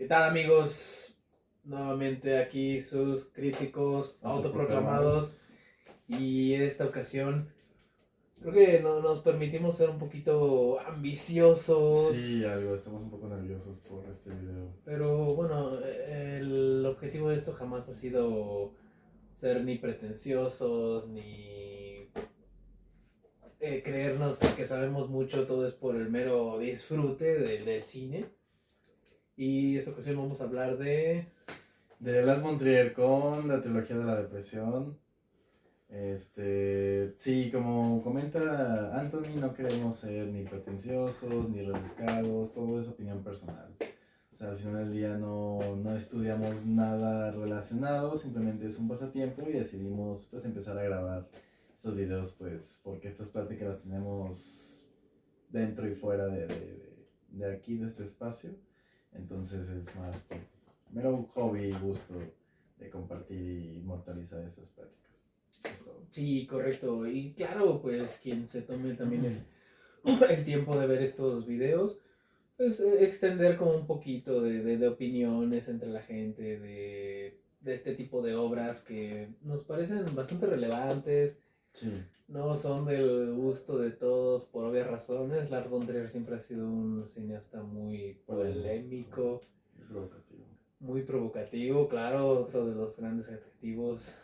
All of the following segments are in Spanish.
¿Qué tal, amigos? Nuevamente aquí sus críticos autoproclamados, y esta ocasión creo que nos permitimos ser un poquito ambiciosos, Sí, estamos un poco nerviosos por este video. pero bueno, el objetivo de esto jamás ha sido ser ni pretenciosos ni creernos que sabemos mucho. Todo es por el mero disfrute del cine. Y esta ocasión vamos a hablar de... De Lars von Trier con la trilogía de la depresión. Sí, como comenta Anthony, no queremos ser ni pretenciosos ni rebuscados, todo es opinión personal. O sea, al final del día no estudiamos nada relacionado, simplemente es un pasatiempo y decidimos pues empezar a grabar estos videos pues porque estas pláticas las tenemos dentro y fuera de aquí, de este espacio. Entonces es más por mero hobby y gusto de compartir y inmortalizar estas pláticas. Es todo. Sí, correcto. Y claro, pues quien se tome también el tiempo de ver estos videos, pues extender como un poquito de opiniones entre la gente de este tipo de obras que nos parecen bastante relevantes. Sí. No son del gusto de todos por obvias razones. Lars von Trier siempre ha sido un cineasta muy polémico, Provocativo. muy provocativo, claro, otro de los grandes adjetivos.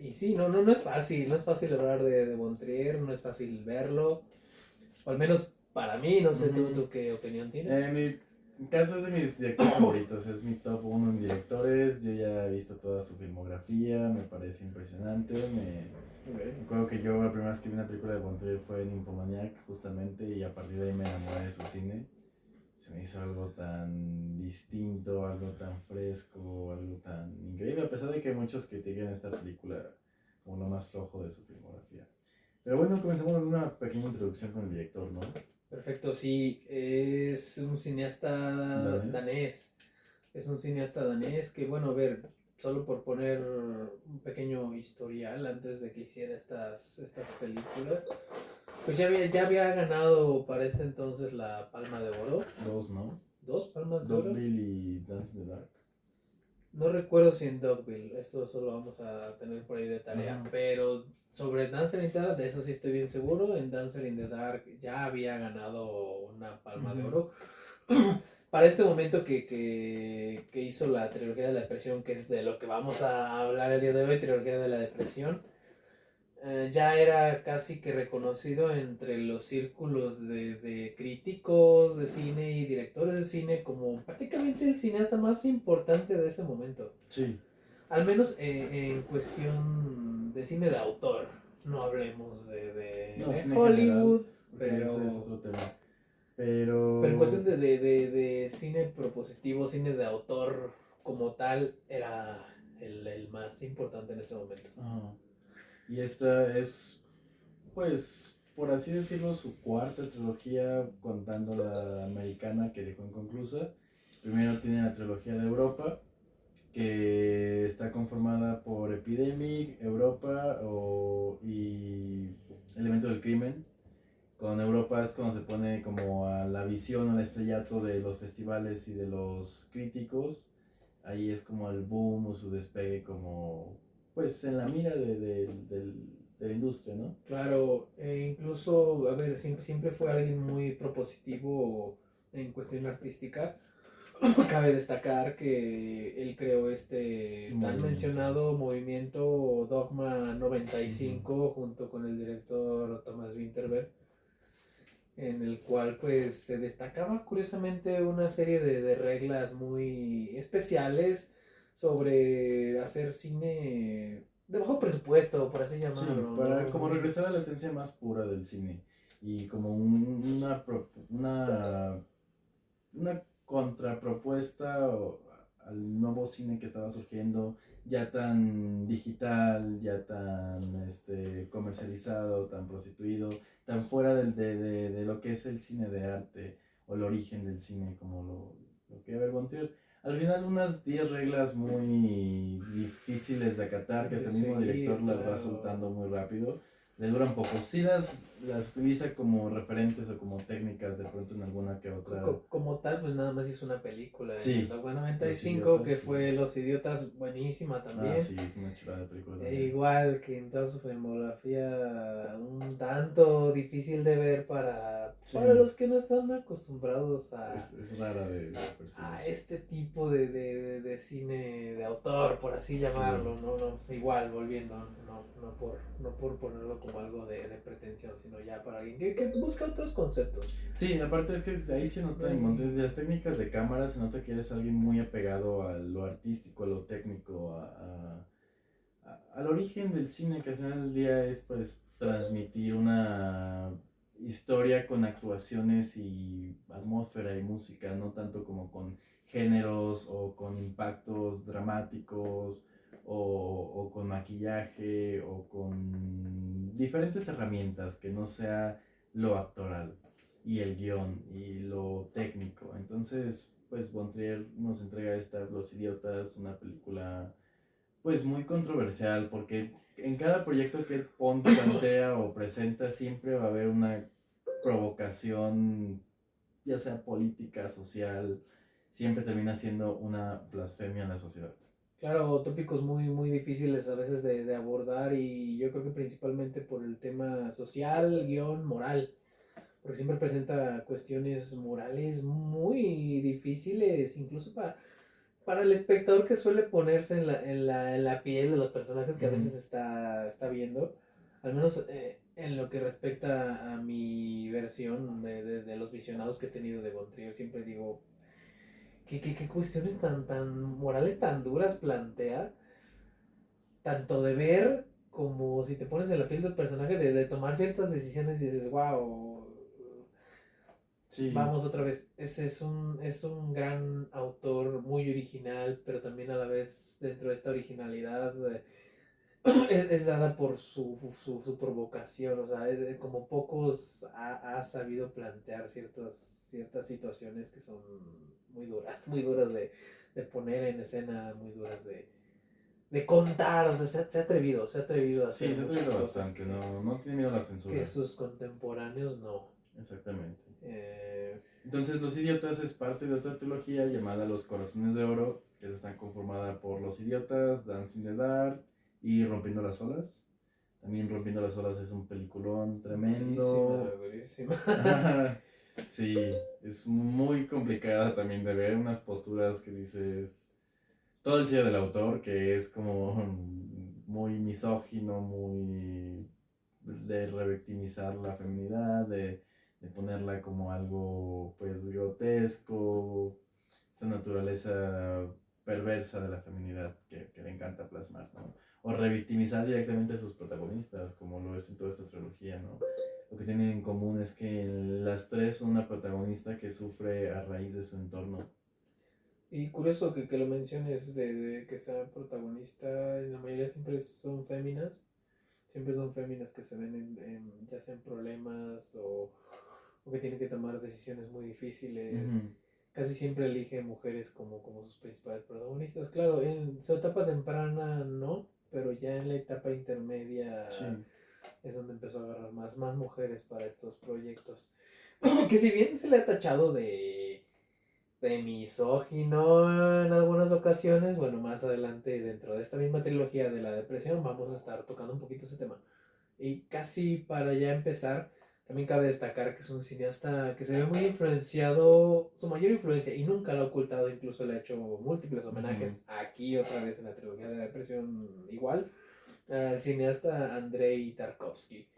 Y sí, no es fácil, no es fácil hablar de von Trier, no es fácil verlo, o al menos para mí. No sé, ¿tú qué opinión tienes? Mi caso es de mis directores favoritos, es mi top 1 en directores. Yo ya he visto toda su filmografía, me parece impresionante. Me acuerdo que yo la primera vez que vi una película de von Trier fue en Infomaniac, justamente, y a partir de ahí me enamoré de su cine. Se me hizo algo tan distinto, algo tan fresco, algo tan increíble, a pesar de que muchos critiquen esta película como lo más flojo de su filmografía. Pero bueno, comencemos con una pequeña introducción con el director, ¿no? Perfecto, sí, es un cineasta danés. Es un cineasta danés que, bueno, a ver, solo por poner un pequeño historial antes de que hiciera estas películas, pues ya había ganado para este entonces la Palma de Oro. Dos, ¿no? ¿Dos palmas de oro? Dogville y Dance in the Dark. No recuerdo si en Dogville, esto solo vamos a tener por ahí de tarea. Ajá. Pero sobre Dancer in the Dark, de eso sí estoy bien seguro. En Dancer in the Dark ya había ganado una Palma de Oro. Para este momento que hizo la trilogía de la depresión, que es de lo que vamos a hablar el día de hoy, trilogía de la depresión, ya era casi que reconocido entre los círculos de críticos de cine y directores de cine como prácticamente el cineasta más importante de ese momento. Sí. Al menos en cuestión de cine de autor. No hablemos de Hollywood, general, pero ese es otro tema. Pero en cuestión de cine propositivo, cine de autor como tal, era el más importante en este momento. Ajá. Y esta es, pues, por así decirlo, su cuarta trilogía, contando la americana que dejó inconclusa. Primero tiene la trilogía de Europa, que está conformada por Epidemic, Europa y Elementos del Crimen. Con Europa es cuando se pone como a la visión, al estrellato de los festivales y de los críticos. Ahí es como el boom o su despegue como, pues, en la mira de la industria, ¿no? Claro, incluso, a ver, siempre fue alguien muy propositivo en cuestión artística. Cabe destacar que él creó este tan mencionado movimiento Dogma 95 junto con el director Thomas Winterberg, en el cual pues se destacaba curiosamente una serie de reglas muy especiales sobre hacer cine de bajo presupuesto, por así llamarlo. Sí, para ¿no? como regresar a la esencia más pura del cine y como una contrapropuesta al nuevo cine que estaba surgiendo, ya tan digital, ya tan comercializado, tan prostituido, tan fuera de lo que es el cine de arte o el origen del cine, como lo que ver Von Trier. Al final unas 10 reglas muy difíciles de acatar, que hasta el mismo director las va soltando muy rápido. Le duran poco. Sí las las utiliza como referentes o como técnicas de pronto en alguna que otra. Como tal, pues nada más hizo una película en Sí, el Dogma Los 95 Idiotas, que sí. fue Los Idiotas, buenísima también. Sí, es una chulada de película E también. igual que en toda su filmografía, un tanto difícil de ver Sí, para los que no están acostumbrados es rara de percibir. a este tipo de cine de autor, por así Sí. llamarlo, no, igual volviendo, no por ponerlo como algo de pretensión, sino ya para alguien que busca otros conceptos. Sí, aparte es que de ahí se nota, de las técnicas de cámara se nota que eres alguien muy apegado a lo artístico, a lo técnico, al origen del cine, que al final del día es pues transmitir una historia con actuaciones y atmósfera y música, no tanto como con géneros o con impactos dramáticos o con maquillaje o con diferentes herramientas que no sea lo actoral y el guión y lo técnico. Entonces, pues Von Trier nos entrega esta Los Idiotas, una película pues muy controversial, porque en cada proyecto que él plantea o presenta siempre va a haber una provocación, ya sea política, social, siempre termina siendo una blasfemia en la sociedad. Claro, tópicos muy difíciles a veces de abordar y yo creo que principalmente por el tema social, guión, moral, porque siempre presenta cuestiones morales muy difíciles, incluso para el espectador que suele ponerse en la piel de los personajes que a veces está viendo, al menos en lo que respecta a mi versión de los visionados que he tenido de Von Trier, siempre digo, ¿qué cuestiones tan morales tan duras plantea? Tanto de ver como si te pones en la piel del personaje, de tomar ciertas decisiones y dices, wow, Sí, vamos otra vez. Ese es un gran autor, muy original, pero también a la vez dentro de esta originalidad es dada por su provocación. O sea, como pocos ha sabido plantear ciertas situaciones que son muy duras de poner en escena, muy duras de contar. O sea, se ha atrevido a hacer sí, se ha muchas traído cosas bastante, no tiene miedo a la que censura. sus contemporáneos no. Exactamente. Eh, Entonces, Los Idiotas es parte de otra trilogía llamada Los Corazones de Oro, que está conformada por Los Idiotas, Dancing the Dark y Rompiendo las Olas. También Rompiendo las Olas es un peliculón tremendo. durísima. Sí, es muy complicada también de ver, unas posturas que dices, todo el sello del autor que es como muy misógino, muy de revictimizar la feminidad, de ponerla como algo pues grotesco, esa naturaleza perversa de la feminidad que le encanta plasmar, ¿no? O revictimizar directamente a sus protagonistas, como lo es en toda esta trilogía, ¿no? Lo que tienen en común es que las tres son una protagonista que sufre a raíz de su entorno. Y curioso que lo menciones de que sea protagonista, la mayoría siempre son féminas que se ven ya sea en problemas o que tienen que tomar decisiones muy difíciles. Uh-huh. Casi siempre elige mujeres como sus principales protagonistas. Claro, en su etapa temprana no, pero ya en la etapa intermedia Sí. es donde empezó a agarrar más mujeres para estos proyectos. Que si bien se le ha tachado de misógino en algunas ocasiones, bueno, más adelante dentro de esta misma trilogía de la depresión vamos a estar tocando un poquito ese tema. Y casi para ya empezar, también cabe destacar que es un cineasta que se ve muy influenciado, su mayor influencia, y nunca lo ha ocultado, incluso le ha hecho múltiples homenajes, aquí otra vez en la trilogía de la depresión igual, al cineasta Andrei Tarkovsky.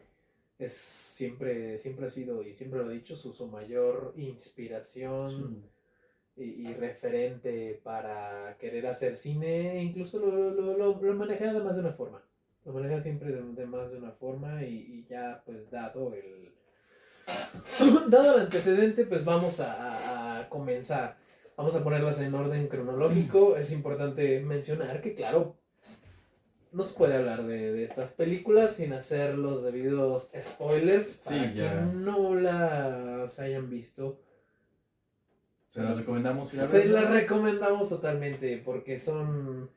Siempre ha sido, y siempre lo ha dicho, su mayor inspiración. Sí. Y referente para querer hacer cine, incluso lo maneja de más de una forma. Lo maneja siempre de más de una forma y ya pues dado el antecedente pues vamos a comenzar. Vamos a ponerlas en orden cronológico. Es importante mencionar que claro, no se puede hablar de estas películas sin hacer los debidos spoilers para Sí, ya. que no las hayan visto. Se las recomendamos ir a Se las verlas. recomendamos totalmente porque son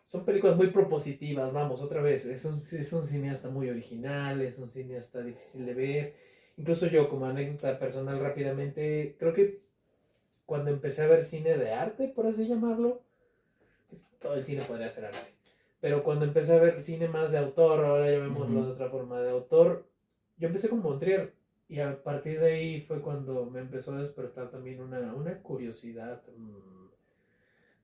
son películas muy propositivas, vamos, otra vez, es un cineasta muy original, es un cineasta difícil de ver. Incluso yo, como anécdota personal rápidamente, creo que cuando empecé a ver cine de arte, por así llamarlo, todo el cine podría ser arte. Pero cuando empecé a ver cine más de autor, ahora llamémoslo de otra forma, de autor, yo empecé con Montrier. Y a partir de ahí fue cuando me empezó a despertar también una curiosidad,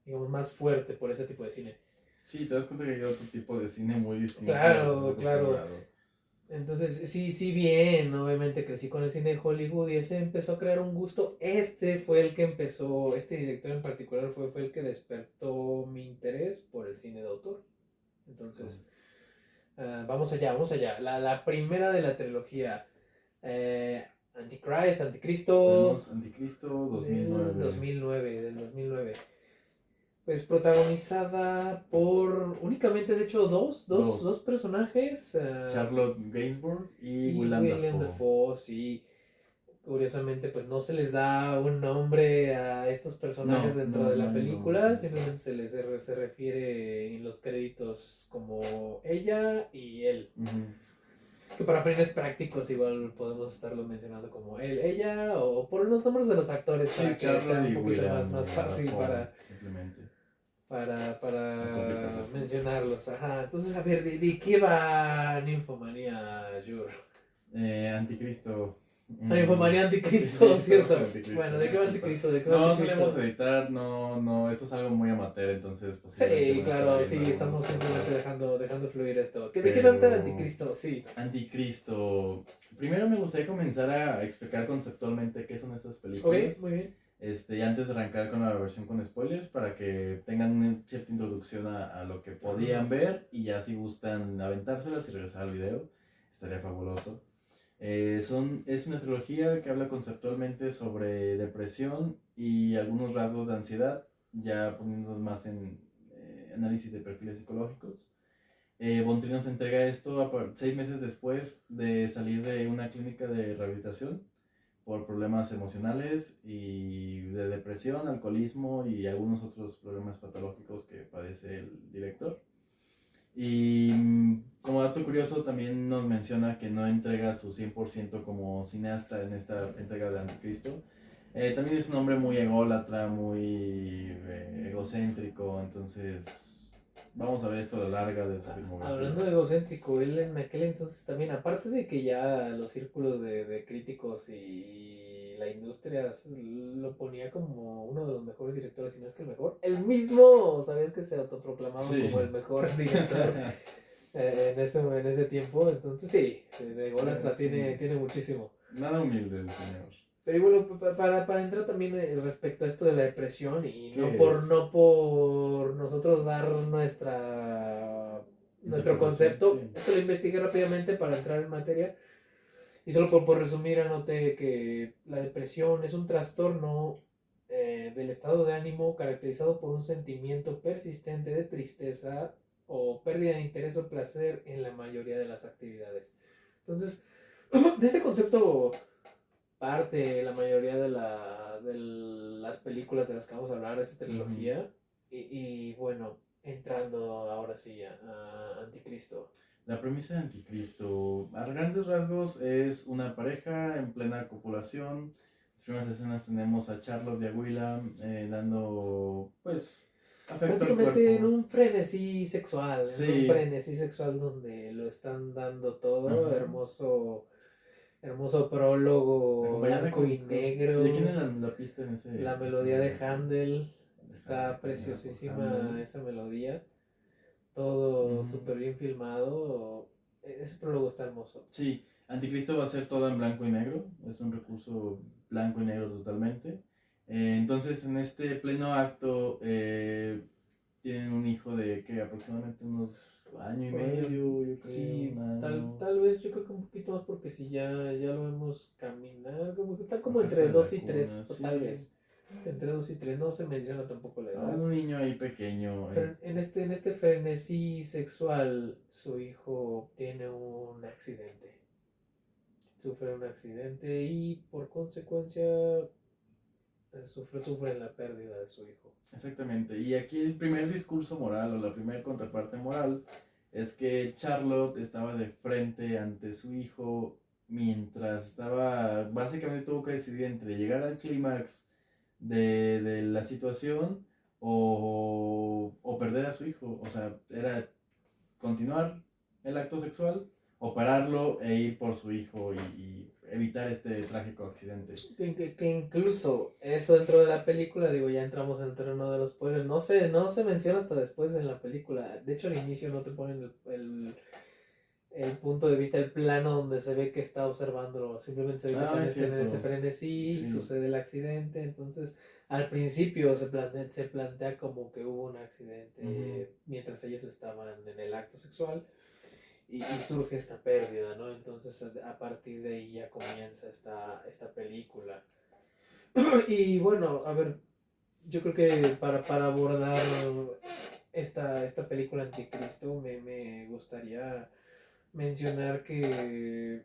digamos, más fuerte por ese tipo de cine. Sí, te das cuenta que hay otro tipo de cine muy distinto a lo que estás Claro, claro. acostumbrado. Entonces, sí, sí, bien, obviamente crecí con el cine de Hollywood y ese empezó a crear un gusto. Este fue el que empezó, este director en particular fue el que despertó mi interés por el cine de autor. Entonces, vamos allá, vamos allá. La primera de la trilogía, Antichrist, Anticristo, Tenemos Anticristo del 2009. 2009, del 2009. Pues protagonizada por únicamente, de hecho, dos personajes. Charlotte Gainsbourg y Y Willem William Dafoe. Dafoe, sí. Curiosamente, pues no se les da un nombre a estos personajes dentro de la hay película, nombre. simplemente se refiere en los créditos como ella y él. Que para fines prácticos igual podemos estarlo mencionando como él, ella, o por los nombres de los actores Sí, para que sea Charlotte un y poquito Willem más fácil Dafoe, simplemente. No para complicarlo. mencionarlos. Ajá, entonces a ver, ¿de qué va Ninfomanía, Jur? Anticristo. Ninfomanía Anticristo, ¿cierto? Anticristo, Bueno, ¿de qué va disculpa. Anticristo? ¿De qué va No Anticristo? solemos editar, no, esto es algo muy amateur, entonces posiblemente Sí, van a estar claro, viendo sí, algunas estamos simplemente cosas. dejando fluir esto. ¿De qué trata Pero Anticristo? Sí. Anticristo. Primero me gustaría comenzar a explicar conceptualmente qué son estas Ok, películas. muy bien. Y antes de arrancar con la versión con spoilers, para que tengan una cierta introducción a lo que podrían ver y ya si gustan aventárselas y regresar al video, estaría fabuloso. Es una trilogía que habla conceptualmente sobre depresión y algunos rasgos de ansiedad, ya poniéndonos más en análisis de perfiles psicológicos. Von Trier nos entrega esto 6 meses después de salir de una clínica de rehabilitación por problemas emocionales y de depresión, alcoholismo y algunos otros problemas patológicos que padece el director. Y como dato curioso también nos menciona que no entrega su 100% como cineasta en esta entrega de Anticristo. También es un hombre muy ególatra, muy egocéntrico, entonces vamos a ver esto a la larga de su filmografía. Hablando de egocéntrico, él en aquel entonces también, aparte de que ya los círculos de críticos y la industria lo ponía como uno de los mejores directores, si no es que el mejor, él mismo, ¿sabes? Que se autoproclamaba como el mejor director en ese tiempo, entonces sí, de ególatra Sí. tiene muchísimo. Nada humilde el señor. Pero y bueno, para entrar también respecto a esto de la depresión y ¿Qué no por nosotros dar nuestro concepto, Sí. esto lo investigué rápidamente para entrar en materia y solo por resumir anoté que la depresión es un trastorno del estado de ánimo caracterizado por un sentimiento persistente de tristeza o pérdida de interés o placer en la mayoría de las actividades. Entonces, de este concepto parte la mayoría de las películas de las que vamos a hablar, de esta trilogía. Y bueno, entrando ahora sí a Anticristo. La premisa de Anticristo, a grandes rasgos, es una pareja en plena copulación. Las primeras escenas tenemos a Charlotte y a Willem dando, pues, afecto al Prácticamente en cuerpo. un frenesí sexual, Sí. en un frenesí sexual donde lo están dando todo, hermoso prólogo blanco y negro. ¿De quién es la pista en ese? La melodía de Handel, está Handel. preciosísima esa melodía. Todo súper bien filmado. Ese prólogo está hermoso. Sí, Anticristo va a ser todo en blanco y negro. Es un recurso blanco y negro totalmente. Entonces, en este pleno acto, tienen un hijo de que aproximadamente unos año y medio, yo creo. Sí, un año. tal vez yo creo que un poquito más porque si ya lo vemos caminar, como que está como entre 2 y 3, sí. tal vez. Entre 2 y 3, no se menciona tampoco la edad. Un niño ahí pequeño. Pero en este frenesí sexual, su hijo tiene un accidente. Sufre un accidente y por consecuencia sufre la pérdida de su hijo. Exactamente. Y aquí el primer discurso moral o la primera contraparte moral es que Charlotte estaba de frente ante su hijo mientras estaba, básicamente tuvo que decidir entre llegar al clímax de la situación o perder a su hijo. O sea, era continuar el acto sexual o pararlo e ir por su hijo y evitar este trágico accidente. Que incluso eso dentro de la película, digo, ya entramos en el terreno de los spoilers, no se menciona hasta después en la película. De hecho, al inicio no te ponen el punto de vista, el plano donde se ve que está observándolo. Simplemente se ve que está en ese frenesí, sí. Sucede el accidente. Entonces, al principio se plantea como que hubo un accidente mientras ellos estaban en el acto sexual. Y surge esta pérdida, ¿no? Entonces a partir de ahí ya comienza esta película. Y bueno, a ver, yo creo que para abordar esta película Anticristo me gustaría mencionar que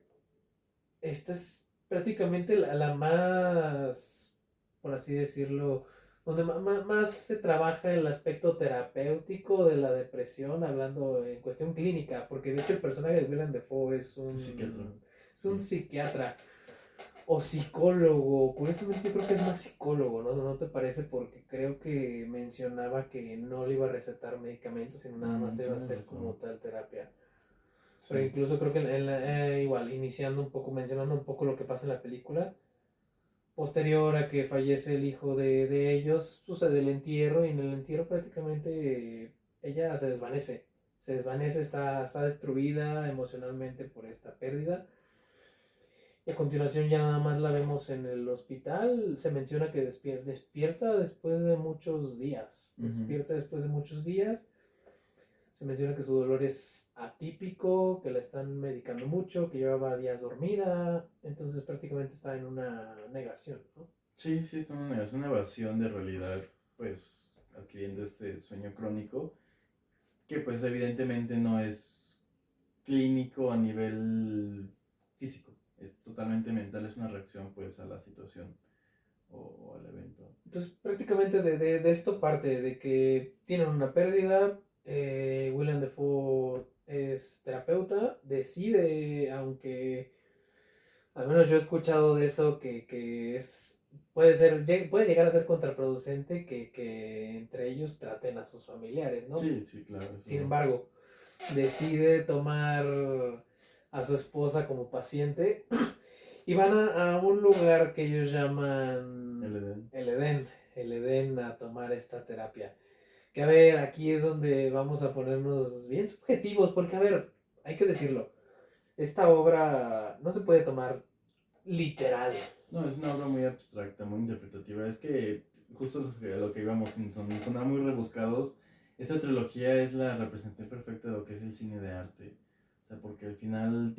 esta es prácticamente la más, por así decirlo, donde más se trabaja el aspecto terapéutico de la depresión, hablando en cuestión clínica, porque de hecho el personaje de Willem Dafoe es un psiquiatra o psicólogo. Curiosamente yo creo que es más psicólogo, ¿no te parece? Porque creo que mencionaba que no le iba a recetar medicamentos, sino nada más iba a hacer como tal terapia. Pero incluso creo que igual, mencionando un poco lo que pasa en la película, posterior a que fallece el hijo de ellos, sucede el entierro, y en el entierro prácticamente ella se desvanece, está destruida emocionalmente por esta pérdida. Y a continuación ya nada más la vemos en el hospital. Se menciona que despierta después de muchos días. Se menciona que su dolor es atípico, que la están medicando mucho, que llevaba días dormida, entonces prácticamente está en una negación, ¿no? Sí, está en una negación, una evasión de realidad, pues adquiriendo este sueño crónico, que pues evidentemente no es clínico a nivel físico, es totalmente mental, es una reacción pues a la situación o al evento. Entonces prácticamente de esto parte, de que tienen una pérdida. Willem Dafoe es terapeuta, decide, aunque al menos yo he escuchado de eso, que puede llegar a ser contraproducente que entre ellos traten a sus familiares, ¿no? Sí, claro. Sin embargo, decide tomar a su esposa como paciente y van a un lugar que ellos llaman el Edén a tomar esta terapia. Que a ver, aquí es donde vamos a ponernos bien subjetivos, porque a ver, hay que decirlo, esta obra no se puede tomar literal. No, es una obra muy abstracta, muy interpretativa. Es que justo lo que íbamos sin sonar muy rebuscados, esta trilogía es la representación perfecta de lo que es el cine de arte. O sea, porque al final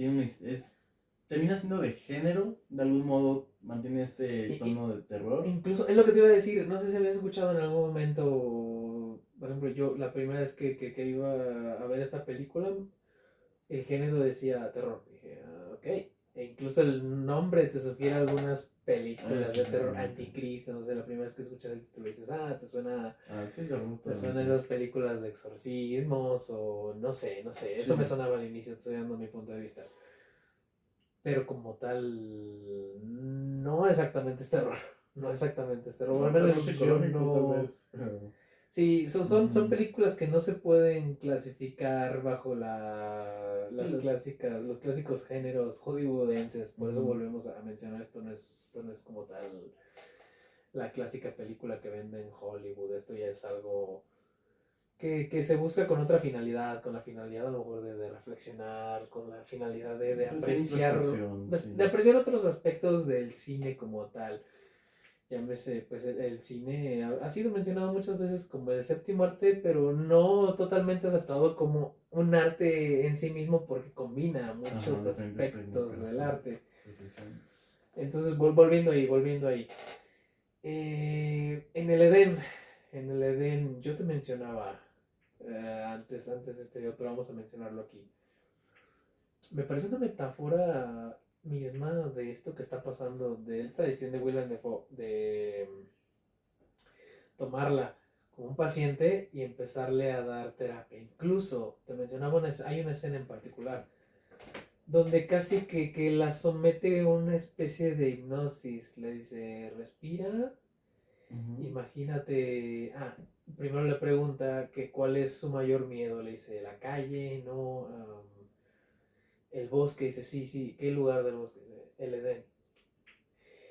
termina siendo de género, de algún modo mantiene este tono de terror. Incluso, es lo que te iba a decir, no sé si habías escuchado en algún momento, por ejemplo, yo la primera vez que iba a ver esta película, el género decía terror. Dije, ok. E incluso el nombre te sugiere algunas películas de terror, Anticristo, no sé, la primera vez que escuchas el título dices, te suena esas películas de exorcismos o no sé, eso me sonaba al inicio, estoy dando mi punto de vista. Pero como tal, no exactamente es terror. Al menos yo no. Sí, son películas que no se pueden clasificar bajo los clásicos géneros hollywoodenses. Por eso volvemos a mencionar, esto no es como tal la clásica película que vende en Hollywood. Esto ya es algo que se busca con otra finalidad, con la finalidad a lo mejor de reflexionar, con la finalidad de apreciar, de apreciar otros aspectos del cine como tal. Llámese, pues el cine ha sido mencionado muchas veces como el séptimo arte, pero no totalmente aceptado como un arte en sí mismo, porque combina muchos aspectos del arte. Entonces, volviendo ahí. En el Edén, yo te mencionaba antes de este video, pero vamos a mencionarlo aquí. Me parece una metáfora misma de esto que está pasando, de esta edición de Willem Dafoe, de tomarla como un paciente y empezarle a dar terapia. Incluso, te mencionaba, hay una escena en particular donde casi que la somete a una especie de hipnosis. Le dice, respira, imagínate, primero le pregunta que cuál es su mayor miedo. Le dice, la calle, no, el bosque. Dice, sí, ¿qué lugar del bosque? El Edén.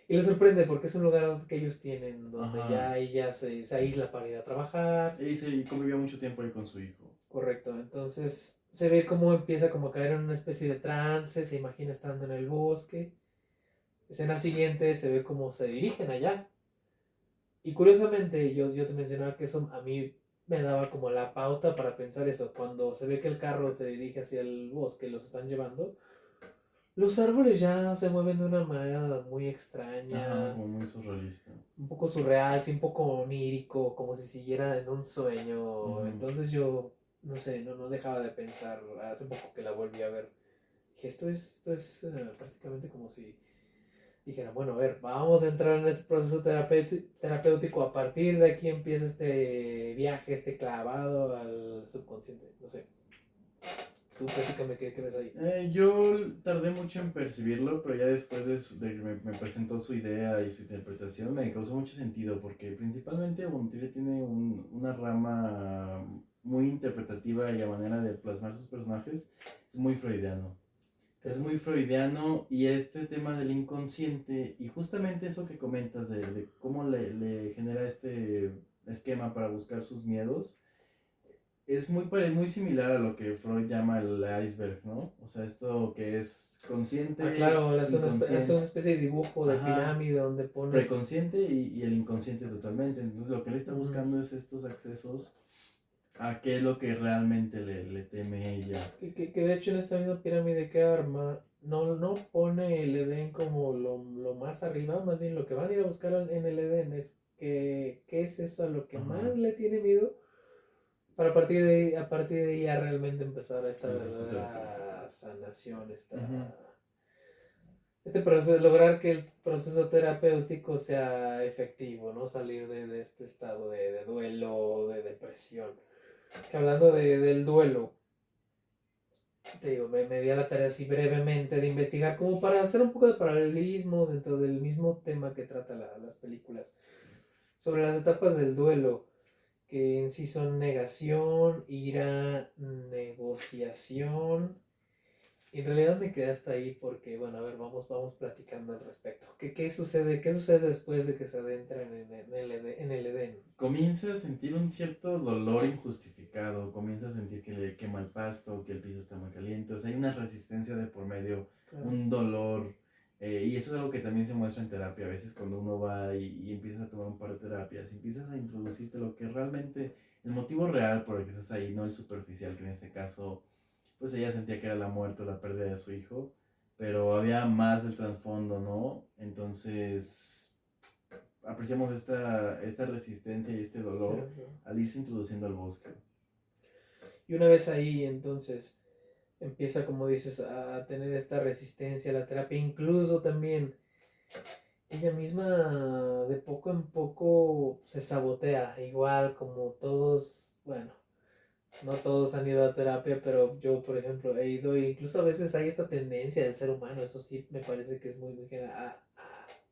Y le sorprende porque es un lugar que ellos tienen donde ella se aísla para ir a trabajar. Y convivía mucho tiempo ahí con su hijo. Correcto, entonces se ve cómo empieza como a caer en una especie de trance, se imagina estando en el bosque. Escena siguiente se ve cómo se dirigen allá. Y curiosamente, yo te mencionaba que eso a mí me daba como la pauta para pensar eso. Cuando se ve que el carro se dirige hacia el bosque, los están llevando, los árboles ya se mueven de una manera muy extraña. Como muy surrealista. Un poco surreal, sí, un poco onírico, como si siguiera en un sueño. Entonces yo, no sé, no dejaba de pensar. Hace poco que la volví a ver. Dije, esto es prácticamente como si dijera, bueno, a ver, vamos a entrar en este proceso terapéutico. A partir de aquí empieza este viaje, este clavado al subconsciente. No sé. Tú platícame qué crees ahí. Yo tardé mucho en percibirlo, pero ya después de que me presentó su idea y su interpretación me causó mucho sentido, porque principalmente Bontier tiene una rama muy interpretativa y a manera de plasmar sus personajes es muy freudiano. Es muy freudiano, y este tema del inconsciente y justamente eso que comentas de cómo le genera este esquema para buscar sus miedos es muy similar a lo que Freud llama el iceberg, ¿no? O sea, esto que es consciente, Claro, hace una inconsciente, especie de dibujo de pirámide donde pone... preconsciente y el inconsciente totalmente. Entonces lo que él está buscando es estos accesos a qué es lo que realmente le teme ella. Que de hecho en esta misma pirámide que arma, no pone el Edén como lo más arriba, más bien lo que van a ir a buscar en el Edén es qué es eso a lo que más le tiene miedo, para a partir de ahí ya realmente empezar esta verdadera sanación, este proceso, lograr que el proceso terapéutico sea efectivo, ¿no? Salir de este estado de duelo, de depresión. Que hablando del duelo, te digo, me di a la tarea así brevemente de investigar como para hacer un poco de paralelismos dentro del mismo tema que trata las películas, sobre las etapas del duelo, que en sí son negación, ira, negociación. Y en realidad me quedé hasta ahí porque, bueno, a ver, vamos platicando al respecto. ¿Qué sucede después de que se adentran en el Edén? Comienza a sentir un cierto dolor injustificado, comienza a sentir que le quema el pasto, que el piso está muy caliente, o sea, hay una resistencia de por medio, un dolor, y eso es algo que también se muestra en terapia. A veces cuando uno va y empiezas a tomar un par de terapias, empiezas a introducirte lo que realmente, el motivo real por el que estás ahí, no el superficial, que en este caso, pues ella sentía que era la muerte o la pérdida de su hijo, pero había más del trasfondo, ¿no? Entonces apreciamos esta resistencia y este dolor al irse introduciendo al bosque. Y una vez ahí, entonces, empieza, como dices, a tener esta resistencia a la terapia. Incluso también ella misma de poco en poco se sabotea, igual como todos, bueno, no todos han ido a terapia, pero yo, por ejemplo, he ido, e incluso a veces hay esta tendencia del ser humano, eso sí me parece que es muy general,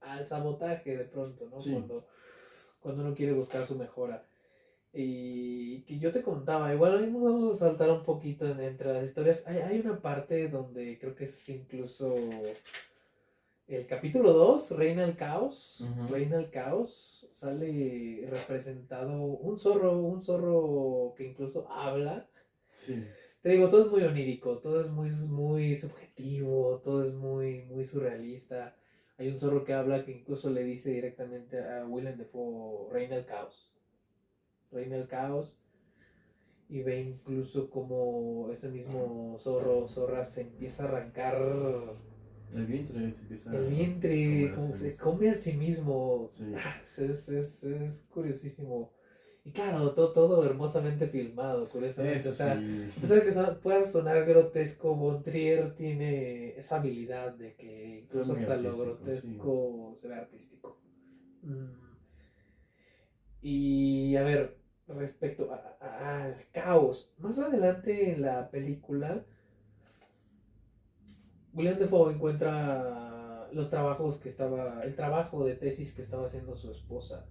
al sabotaje de pronto, ¿no? Sí. Cuando uno quiere buscar su mejora. Y que yo te contaba, igual hoy vamos a saltar un poquito entre las historias. Hay una parte donde creo que es incluso el capítulo 2, Reina el Caos. Reina el Caos, sale representado un zorro que incluso habla. Sí. Te digo, todo es muy onírico, todo es muy subjetivo, todo es muy surrealista. Hay un zorro que habla que incluso le dice directamente a Willem Dafoe, Reina el Caos. Reina el Caos. Y ve incluso como ese mismo zorra se empieza a arrancar el vientre, se empieza el vientre, como se come a sí mismo. Sí. Es curiosísimo. Y claro, todo hermosamente filmado, curiosamente. Eso o sea, sí. a pesar de que pueda sonar grotesco, Von Trier tiene esa habilidad de que incluso hasta lo grotesco se ve artístico. Y a ver, respecto al caos, más adelante en la película, William Defoe encuentra los trabajos que estaba, el trabajo de tesis que estaba haciendo su esposa.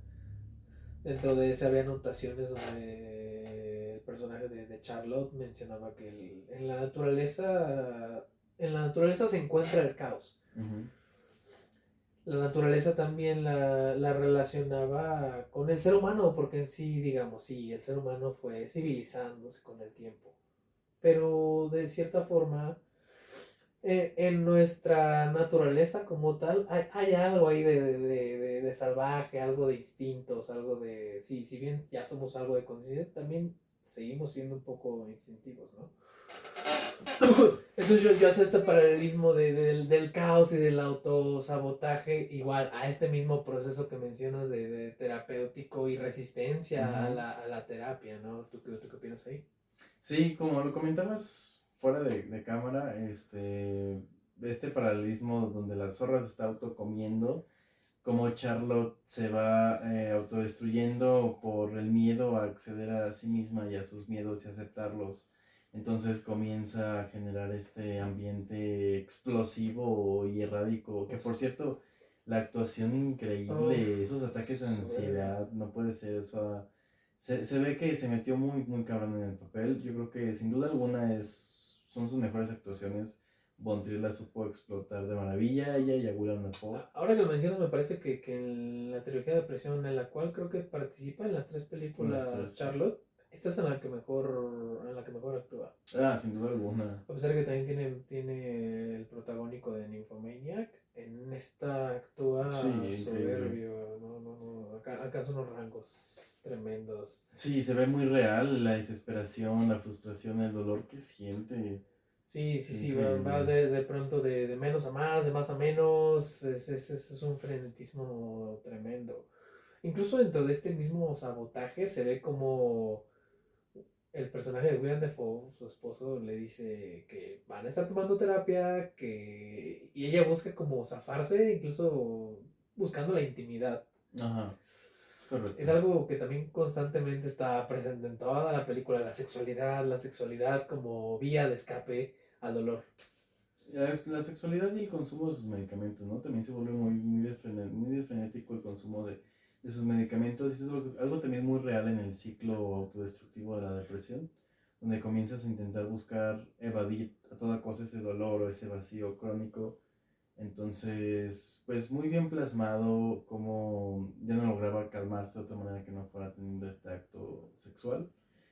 Dentro de ese había anotaciones donde el personaje de Charlotte mencionaba que en la naturaleza se encuentra el caos. Uh-huh. La naturaleza también la relacionaba con el ser humano, porque en sí, digamos, sí, el ser humano fue civilizándose con el tiempo. Pero de cierta forma, en nuestra naturaleza como tal, hay algo ahí de salvaje, algo de instintos, algo de... Sí, si bien ya somos algo de conciencia, también seguimos siendo un poco instintivos, ¿no? Entonces yo hago este paralelismo del caos y del autosabotaje igual a este mismo proceso que mencionas de terapéutico y resistencia Uh-huh. a la terapia, ¿no? ¿Tú qué opinas ahí? Sí, como lo comentabas fuera de cámara, este paralelismo donde la zorra se está autocomiendo, como Charlotte se va autodestruyendo por el miedo a acceder a sí misma y a sus miedos y aceptarlos. Entonces comienza a generar este ambiente explosivo y errático, que por cierto, la actuación increíble, esos ataques de Soberbia. ansiedad, no puede ser eso. Se ve que se metió muy, muy cabrón en el papel. Yo creo que sin duda alguna son sus mejores actuaciones. Von Trier la supo explotar de maravilla, ella y a Willem Dafoe. Ahora que lo mencionas, me parece que en la trilogía de presión, en la cual creo que participa en las tres Con las películas tres, sí. Charlotte, esta es en la que mejor actúa. Ah, sin duda alguna. A pesar de que también tiene el protagónico de Nymphomaniac, en esta Sí, actúa increíble. soberbio. No. Acá son unos rangos tremendos. Sí, se ve muy real la desesperación, la frustración, el dolor que siente. Es Sí, va increíble. de pronto de menos a más, de más a menos. Es un frenetismo tremendo. Incluso dentro de este mismo sabotaje se ve como el personaje de William Defoe, su esposo, le dice que van a estar tomando terapia, y ella busca como zafarse, incluso buscando la intimidad. Ajá, Es correcto. algo que también constantemente está presente en toda la película, la sexualidad como vía de escape al dolor. La sexualidad y el consumo de sus medicamentos, ¿no? También se vuelve muy desfrenético el consumo de sus medicamentos. Y eso es algo también muy real en el ciclo autodestructivo de la depresión, donde comienzas a intentar buscar evadir a toda cosa ese dolor o ese vacío crónico. Entonces, pues muy bien plasmado como ya no lograba calmarse de otra manera que no fuera teniendo este acto sexual,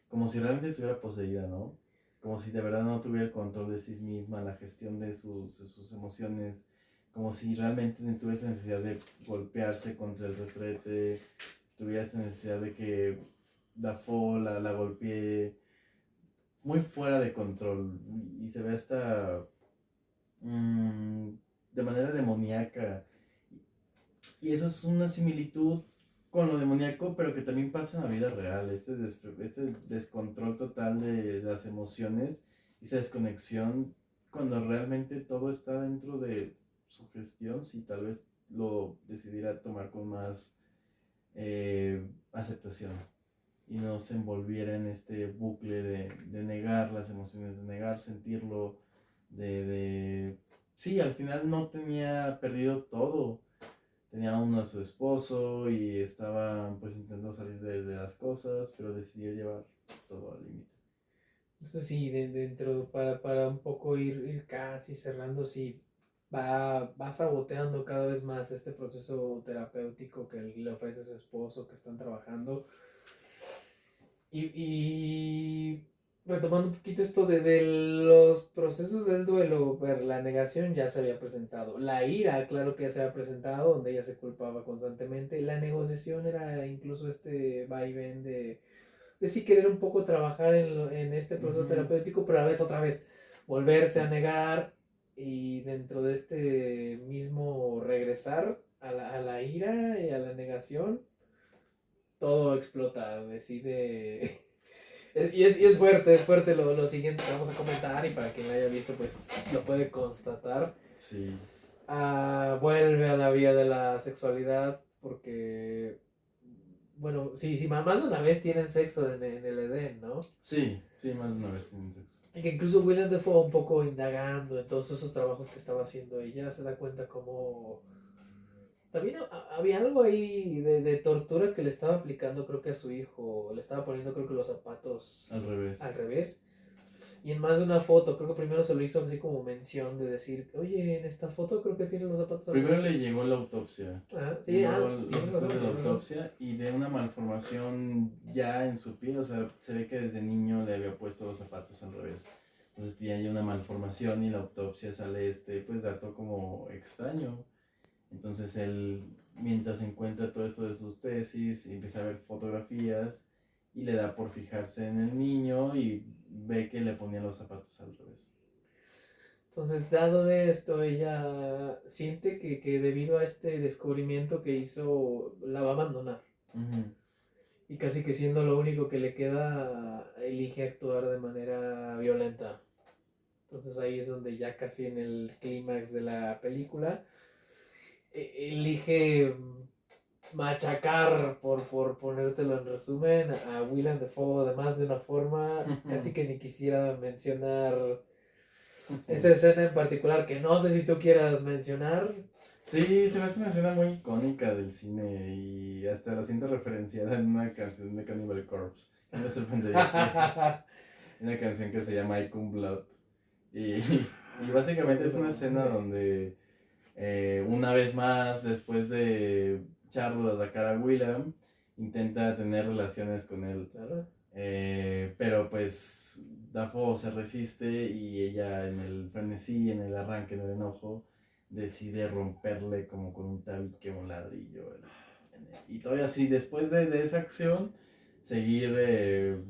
como si realmente estuviera poseída, ¿no? Como si de verdad no tuviera el control de sí misma, la gestión de sus emociones, como si realmente tuviese necesidad de golpearse contra el retrete, tuviese necesidad de que Dafoe la golpee muy fuera de control y se ve hasta mmm, de manera demoníaca. Y eso es una similitud con lo demoníaco, pero que también pasa en la vida real. Este descontrol total de las emociones, esa desconexión, cuando realmente todo está dentro de su gestión, si tal vez lo decidiera tomar con más aceptación y no se envolviera en este bucle de negar las emociones, de negar sentirlo, de... Sí, al final no tenía perdido todo. Tenía aún a su esposo y estaba pues intentando salir de las cosas, pero decidió llevar todo al límite. Entonces sí, dentro, para un poco ir casi cerrando, sí, va saboteando cada vez más este proceso terapéutico que le ofrece su esposo, que están trabajando. Y retomando un poquito esto de los procesos del duelo, ver, la negación ya se había presentado, la ira, claro que ya se había presentado, donde ella se culpaba constantemente, la negociación era incluso este vaivén de sí querer un poco trabajar en este proceso Uh-huh. terapéutico, pero a la vez otra vez volverse a negar, y dentro de este mismo regresar a la ira y a la negación, todo explota, decide... y es fuerte lo siguiente que vamos a comentar, y para quien lo haya visto pues lo puede constatar. Sí. Vuelve a la vía de la sexualidad porque bueno, sí, más de una vez tienen sexo en el Edén, ¿no? Sí, más de una vez tienen sexo. Y que incluso Willem Dafoe un poco indagando en todos esos trabajos que estaba haciendo, ella se da cuenta como también había algo ahí de tortura que le estaba aplicando, creo que a su hijo. Le estaba poniendo, creo que los zapatos Al revés. al revés. Y en más de una foto, creo que primero se lo hizo así como mención de decir, oye, en esta foto creo que tiene los zapatos al Primero revés. le llegó la autopsia. Ah, sí, Llegó los tienes razón, estudios de la tienes razón. autopsia y de una malformación ya en su piel. O sea, se ve que desde niño le había puesto los zapatos al revés. Entonces tenía ya una malformación y la autopsia sale pues dato como extraño. Entonces él, mientras encuentra todo esto de sus tesis, empieza a ver fotografías y le da por fijarse en el niño y ve que le ponía los zapatos al revés. Entonces, dado de esto, ella siente que debido a este descubrimiento que hizo, la va a abandonar. Uh-huh. Y casi que siendo lo único que le queda, elige actuar de manera violenta. Entonces ahí es donde ya casi en el clímax de la película elige machacar, por ponértelo en resumen, a Willem Dafoe de más de una forma. Casi que ni quisiera mencionar esa escena en particular, que no sé si tú quieras mencionar. Sí, se me hace una escena muy icónica del cine y hasta la siento referenciada en una canción de Cannibal Corpse. No me sorprendería que una canción que se llama Icon Blood. Y básicamente es una escena donde una vez más, después de Charlotte atacar a William, intenta tener relaciones con él. Claro. Pero pues Dafoe se resiste y ella en el frenesí, en el arranque, en el enojo, decide romperle como con un tabique o un ladrillo. Y todavía así, después de esa acción, seguir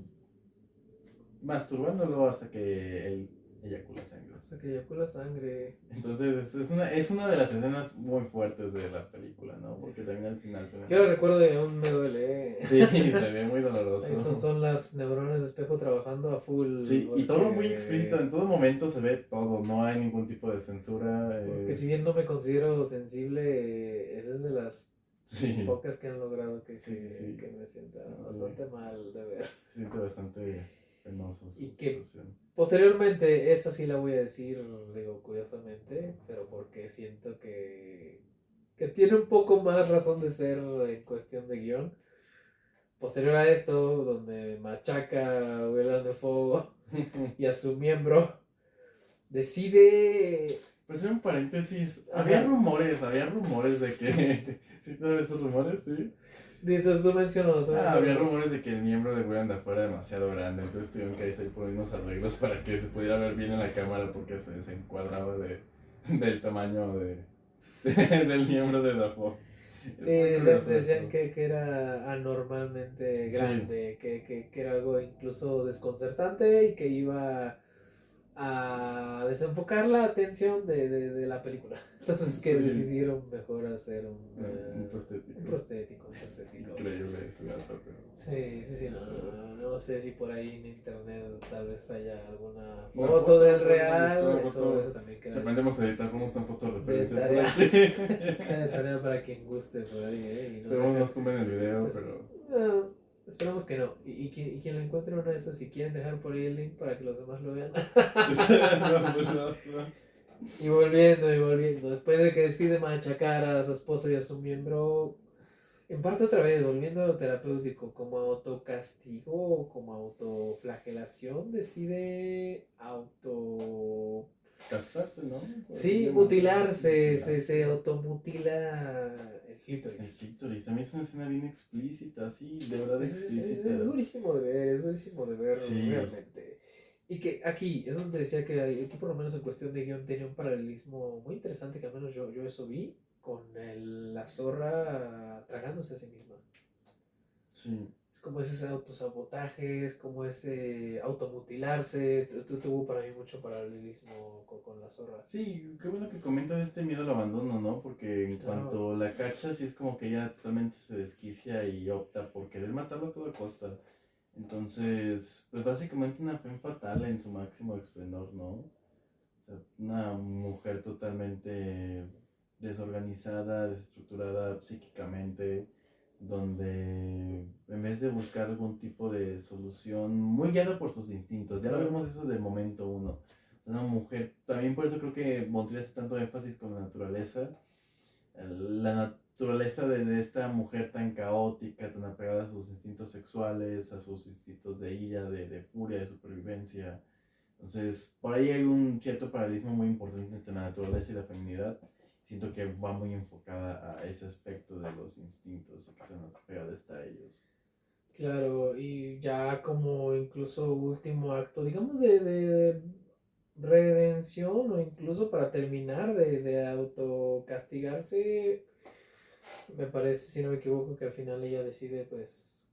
masturbándolo hasta que él eyacula sangre. Hasta que eyacula sangre. Entonces es una de las escenas muy fuertes de la película, ¿no? Porque también al final tenemos... Yo lo recuerdo de aún me duele. Sí, se ve muy doloroso. Son las neuronas de espejo trabajando a full. Sí, porque, y todo muy explícito, en todo momento se ve todo, no hay ningún tipo de censura. Porque si bien no me considero sensible, esa es de las Sí, pocas que han logrado que sí. que me sienta bastante mal de ver. Se siente bastante penoso su Y que situación. posteriormente, esa sí la voy a decir, digo, curiosamente, pero porque siento que tiene un poco más razón de ser en cuestión de guión. Posterior a esto, donde machaca a Willem Dafoe y a su miembro, decide... Pues en un paréntesis, Ajá. había rumores de que... ¿Sí sabes esos rumores? Sí. Tú mencionas. Había rumores de que el miembro de William Dafoe era demasiado grande, entonces tuvieron que ir por unos arreglos para que se pudiera ver bien en la cámara porque se encuadraba del tamaño del miembro de Dafoe. Sí, decían que era anormalmente grande, sí. que era algo incluso desconcertante y que iba a desenfocar la atención de la película. Entonces que decidieron mejor hacer un prostético. Increíble ese dato, pero... Sí, no sé si por ahí en internet tal vez haya alguna foto del real, eso también queda. Si aprendemos a editar, ponemos una foto de referencia. Queda de tarea para quien guste por ahí, y no Esperemos nos tumben el video, pues, pero... esperemos que no. Y quien lo encuentre una de esas, si quieren dejar por ahí el link para que los demás lo vean. Y volviendo. Después de que decide machacar a su esposo y a su miembro, en parte otra vez, volviendo a lo terapéutico, como autocastigo o como autoflagelación, decide castrarse, ¿no? Sí, mutilarse, se automutila el clítoris. El clítoris, también es una escena bien explícita, sí, de verdad explícita. Es durísimo de ver, sí. Realmente. Y que aquí es donde decía que aquí por lo menos en cuestión de guión tenía un paralelismo muy interesante, que al menos yo eso vi, con la zorra tragándose a sí misma. Sí. Es como ese autosabotaje, es como ese automutilarse. Tuvo para mí mucho paralelismo con la zorra. Sí, qué bueno que comentas este miedo al abandono, ¿no? Porque en cuanto la cacha, sí es como que ella totalmente se desquicia y opta por querer matarlo a toda costa. Entonces, pues básicamente una femme fatal en su máximo esplendor, ¿no? O sea, una mujer totalmente desorganizada, desestructurada psíquicamente, donde en vez de buscar algún tipo de solución, muy guiada por sus instintos, ya lo vemos eso de momento uno. Una mujer, también por eso creo que Montreal hace tanto énfasis con la naturaleza de esta mujer tan caótica, tan apegada a sus instintos sexuales, a sus instintos de ira, de furia, de supervivencia. Entonces, por ahí hay un cierto paralelismo muy importante entre la naturaleza y la feminidad. Siento que va muy enfocada a ese aspecto de los instintos y que tan apegada está a ellos. Claro, y ya como incluso último acto, digamos, de redención o incluso para terminar de autocastigarse, me parece, si no me equivoco, que al final ella decide, pues,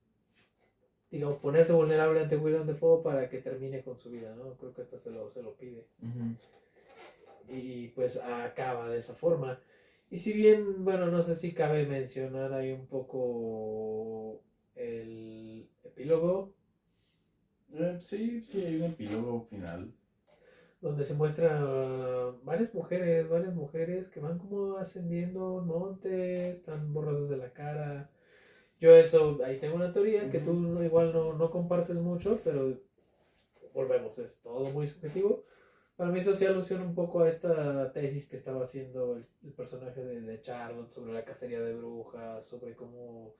digamos, ponerse vulnerable ante Willem Dafoe para que termine con su vida, ¿no? Creo que hasta se lo pide. Uh-huh. Y pues acaba de esa forma. Y si bien, bueno, no sé si cabe mencionar ahí un poco el epílogo, Sí, hay un epílogo final. donde se muestra varias mujeres que van como ascendiendo montes, están borrosas de la cara. Yo eso, ahí tengo una teoría que tú igual no compartes mucho, pero volvemos, es todo muy subjetivo. Para mí eso sí alusiona un poco a esta tesis que estaba haciendo el personaje de Charlotte sobre la cacería de brujas, sobre cómo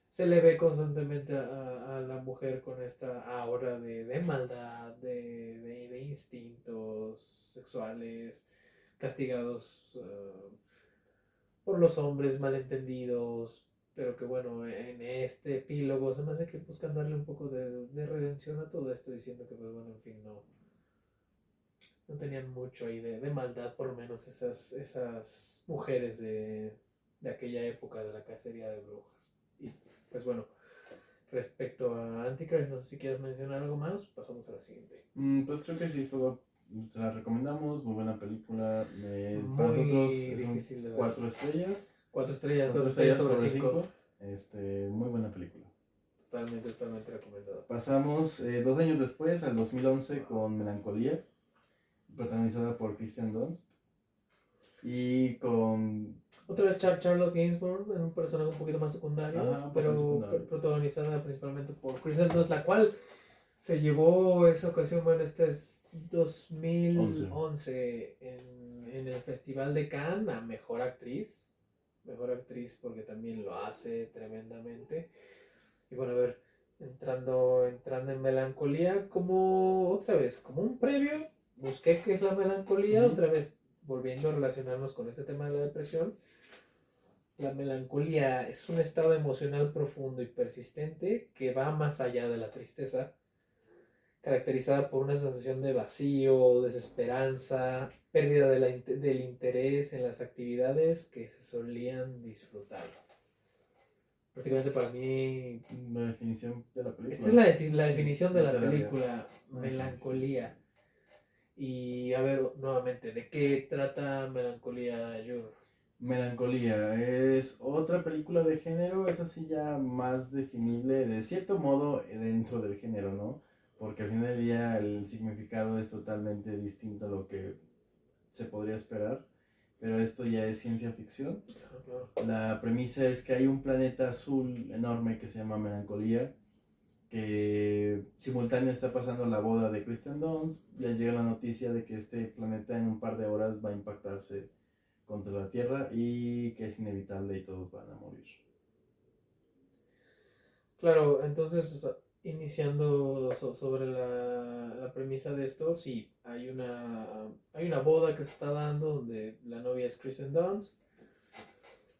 se le ve constantemente a la mujer con esta aura de maldad, de instintos sexuales castigados por los hombres malentendidos, pero que bueno, en este epílogo se me hace que buscan darle un poco de redención a todo esto, diciendo que pues bueno, en fin, no tenían mucho ahí de maldad, por lo menos esas mujeres de aquella época de la cacería de brujas. Y pues bueno, respecto a Antichrist, no sé si quieres mencionar algo más, pasamos a la siguiente. Pues creo que sí es todo. Te la recomendamos, muy buena película. Para Muy nosotros es difícil de ver. 4 estrellas. 4 estrellas, 4 4 estrellas sobre 5. 5. Muy buena película. Totalmente recomendado. Pasamos 2 años después, al 2011, con Melancolía, protagonizada por Kristen Dunst. Y con... Otra vez Charlotte Gainsbourg, en un personaje un poquito más secundario, Ajá, pero protagonizada principalmente por Kristen Dunst, la cual se llevó esa ocasión, bueno, este es 2011 en el Festival de Cannes a Mejor Actriz. Mejor Actriz porque también lo hace tremendamente. Y bueno, a ver, entrando en melancolía, como otra vez, como un previo, busqué qué es la melancolía, otra vez volviendo a relacionarnos con este tema de la depresión. La melancolía es un estado emocional profundo y persistente que va más allá de la tristeza, caracterizada por una sensación de vacío, desesperanza, pérdida del interés en las actividades que se solían disfrutar. Prácticamente para mí... La definición de la película. Esta es la definición de la película, melancolía. Y a ver, nuevamente, ¿de qué trata Melancolía, Jur? Melancolía es otra película de género, es así ya más definible de cierto modo dentro del género, ¿no? Porque al final del día el significado es totalmente distinto a lo que se podría esperar, pero esto ya es ciencia ficción. Claro. La premisa es que hay un planeta azul enorme que se llama Melancolía, que simultáneo está pasando la boda de Kristen Dunst. Les llega la noticia de que este planeta en un par de horas va a impactarse contra la Tierra y que es inevitable y todos van a morir. Claro, entonces, iniciando sobre la premisa de esto, sí, hay una boda que se está dando donde la novia es Kristen Dunst.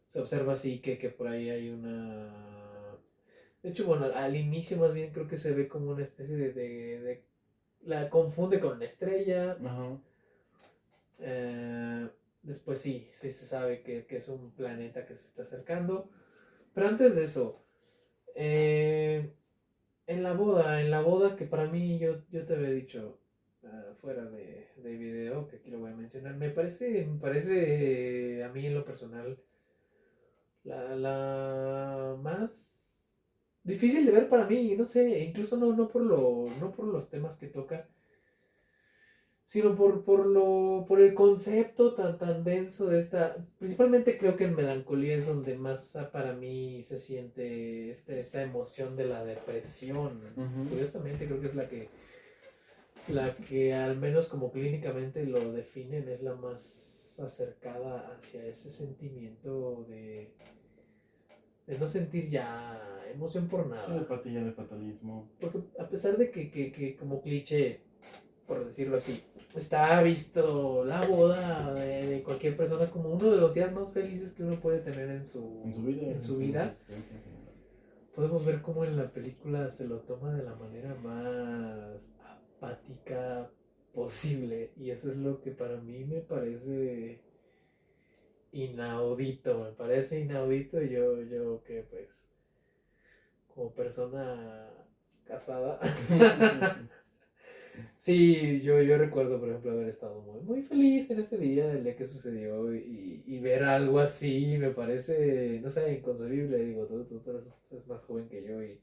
Se observa así que por ahí hay una... De hecho, bueno, al inicio más bien creo que se ve como una especie de la confunde con una estrella. Después sí se sabe que es un planeta que se está acercando. Pero antes de eso, en la boda que para mí yo te había dicho fuera de video, que aquí lo voy a mencionar, me parece a mí en lo personal la más difícil de ver para mí, no sé, incluso no por los temas que toca, sino por el concepto tan denso de esta. Principalmente creo que en Melancolía es donde más para mí se siente esta emoción de la depresión. Ujú. Curiosamente creo que es la que al menos como clínicamente lo definen, es la más acercada hacia ese sentimiento de no sentir ya emoción por Sí, de nada. apatía, de fatalismo. Porque a pesar de que como cliché, por decirlo así, está visto la boda de cualquier persona como uno de los días más felices que uno puede tener en En su vida, en en su su vida, existencia en general. podemos ver cómo en la película se lo toma de la manera más apática posible. Y eso es lo que para mí me parece inaudito. Me parece inaudito. Yo que pues como persona casada. Sí, yo recuerdo, por ejemplo, haber estado muy feliz en ese día, el día que sucedió, y ver algo así me parece, no sé, inconcebible. Digo, tú eres más joven que yo y,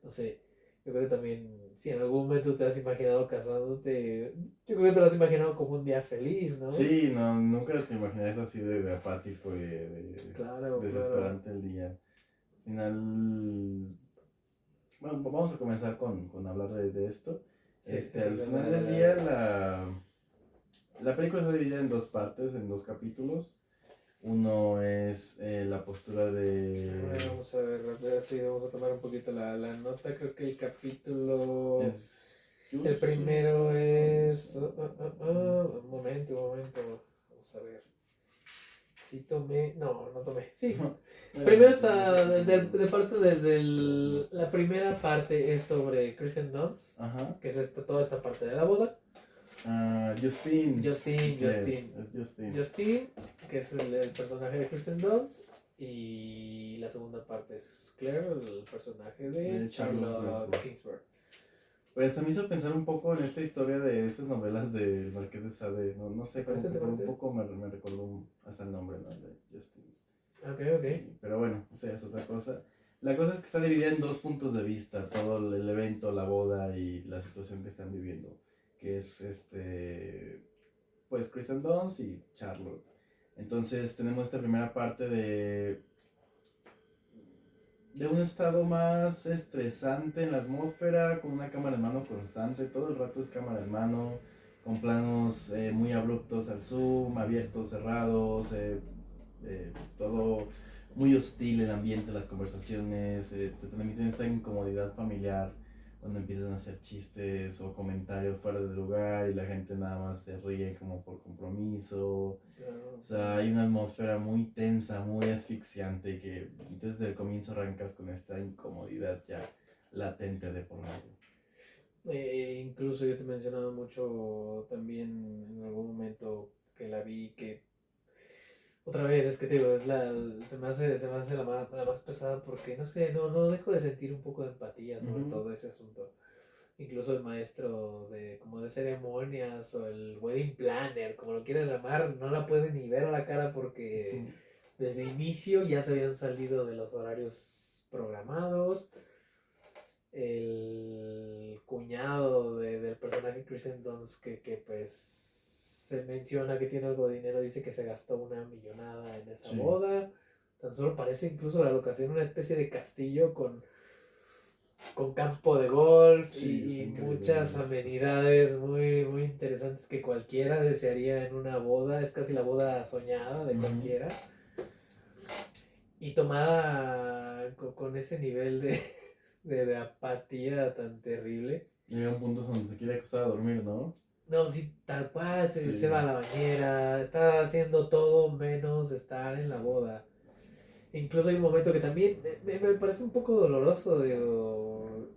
no sé, yo creo que también, si en algún momento te has imaginado casándote, yo creo que te lo has imaginado como un día feliz, ¿no? Sí, no, nunca te imaginas así de apático y de Claro, claro. desesperante el día. Al final, bueno, vamos a comenzar con hablar de esto. Sí, sí, sí, Al dale, final dale, del dale, día, dale. la película está dividida en dos partes, en dos capítulos. Uno es la postura A ver, de... vamos a ver, sí, vamos a tomar un poquito la nota. Creo que el capítulo. Es El Jutsu. primero es. Mm. Un momento, un momento. Vamos a ver. Sí tomé. No, no tomé. Sí. Bueno, Primero pues, está. De parte las la notas. primera parte es sobre Kristen Dunst, Ajá. que es toda esta parte de la boda. Ah, Justine y Justin, Claire. Justin. Es Justine. Justin, que es el personaje de Kristen Dunst. Y la segunda parte es Claire, el personaje de De Charles Charlotte Westbrook. Kingsbury. Pues me hizo pensar un poco en esta historia de estas novelas de Marqués de Sade. No, no ¿Te sé, como parece? que ¿Te por un parece? poco me recordó hasta el nombre, ¿no? De Justine. Ok, ok. Pero bueno, o sea, es otra cosa. La cosa es que está dividida en dos puntos de vista, todo el evento, la boda y la situación que están viviendo, que es pues Kristen Dunst y Charlotte. Entonces tenemos esta primera parte de un estado más estresante en la atmósfera, con una cámara en mano constante, todo el rato es cámara en mano, con planos muy abruptos al zoom, abiertos, cerrados, todo muy hostil el ambiente, las conversaciones, te transmiten esta incomodidad familiar cuando empiezan a hacer chistes o comentarios fuera de lugar y la gente nada más se ríe como por compromiso. Claro, O sea, claro. hay una atmósfera muy tensa, muy asfixiante que desde el comienzo arrancas con esta incomodidad ya latente de por medio. Incluso yo te mencionaba mucho también en algún momento que la vi, que otra vez es que te digo, se me hace la más pesada porque no sé, no dejo de sentir un poco de empatía sobre Ujú. todo ese asunto. Incluso el maestro como de ceremonias o el wedding planner, como lo quieras llamar, no la puede ni ver a la cara porque Ujú. desde inicio ya se habían salido de los horarios programados. El cuñado del personaje Kristen Dunst que pues se menciona que tiene algo de dinero, dice que se gastó una millonada en esa Sí, boda. Tan solo parece incluso la locación una especie de castillo con campo de golf sí, está y increíble muchas la situación. amenidades muy interesantes que cualquiera desearía en una boda. Es casi la boda soñada de Ujú. cualquiera. Y tomada con ese nivel de apatía tan terrible. Llega un punto donde se quiere acostar a dormir, ¿no? No, sí, tal cual, se va a Sí. la bañera, está haciendo todo menos estar en la boda. Incluso hay un momento que también me parece un poco doloroso, digo,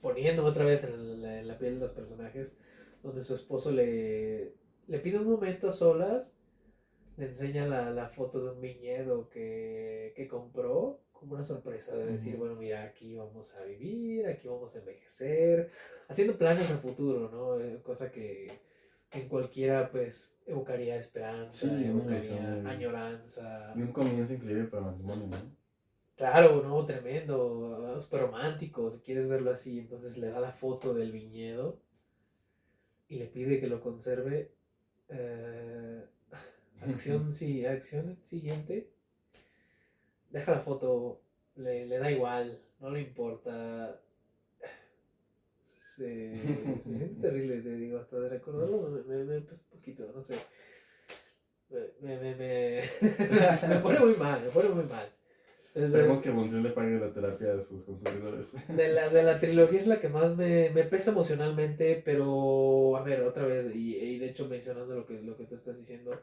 poniéndome otra vez en la piel de los personajes, donde su esposo le pide un momento a solas, le enseña la foto de un viñedo que compró, como una sorpresa de decir, Ujú. bueno, mira, aquí vamos a vivir, aquí vamos a envejecer, haciendo planes a futuro, ¿no? Cosa que en cualquiera, pues, evocaría esperanza, Sí, una ilusión evocaría muy... añoranza. Y un comienzo increíble para matrimonio, ¿no? Claro, ¿no? Tremendo, súper romántico, si quieres verlo así. Entonces le da la foto del viñedo y le pide que lo conserve. Acción siguiente. Deja la foto, le da igual, no le importa. Se siente terrible, te digo, hasta de recordarlo me pesa un poquito, no sé. Me pone muy mal, me pone muy mal. Esperemos que Montiel le pague la terapia a sus consumidores. De la trilogía es la que más me pesa emocionalmente, pero a ver, otra vez, y de hecho mencionando lo que tú estás diciendo,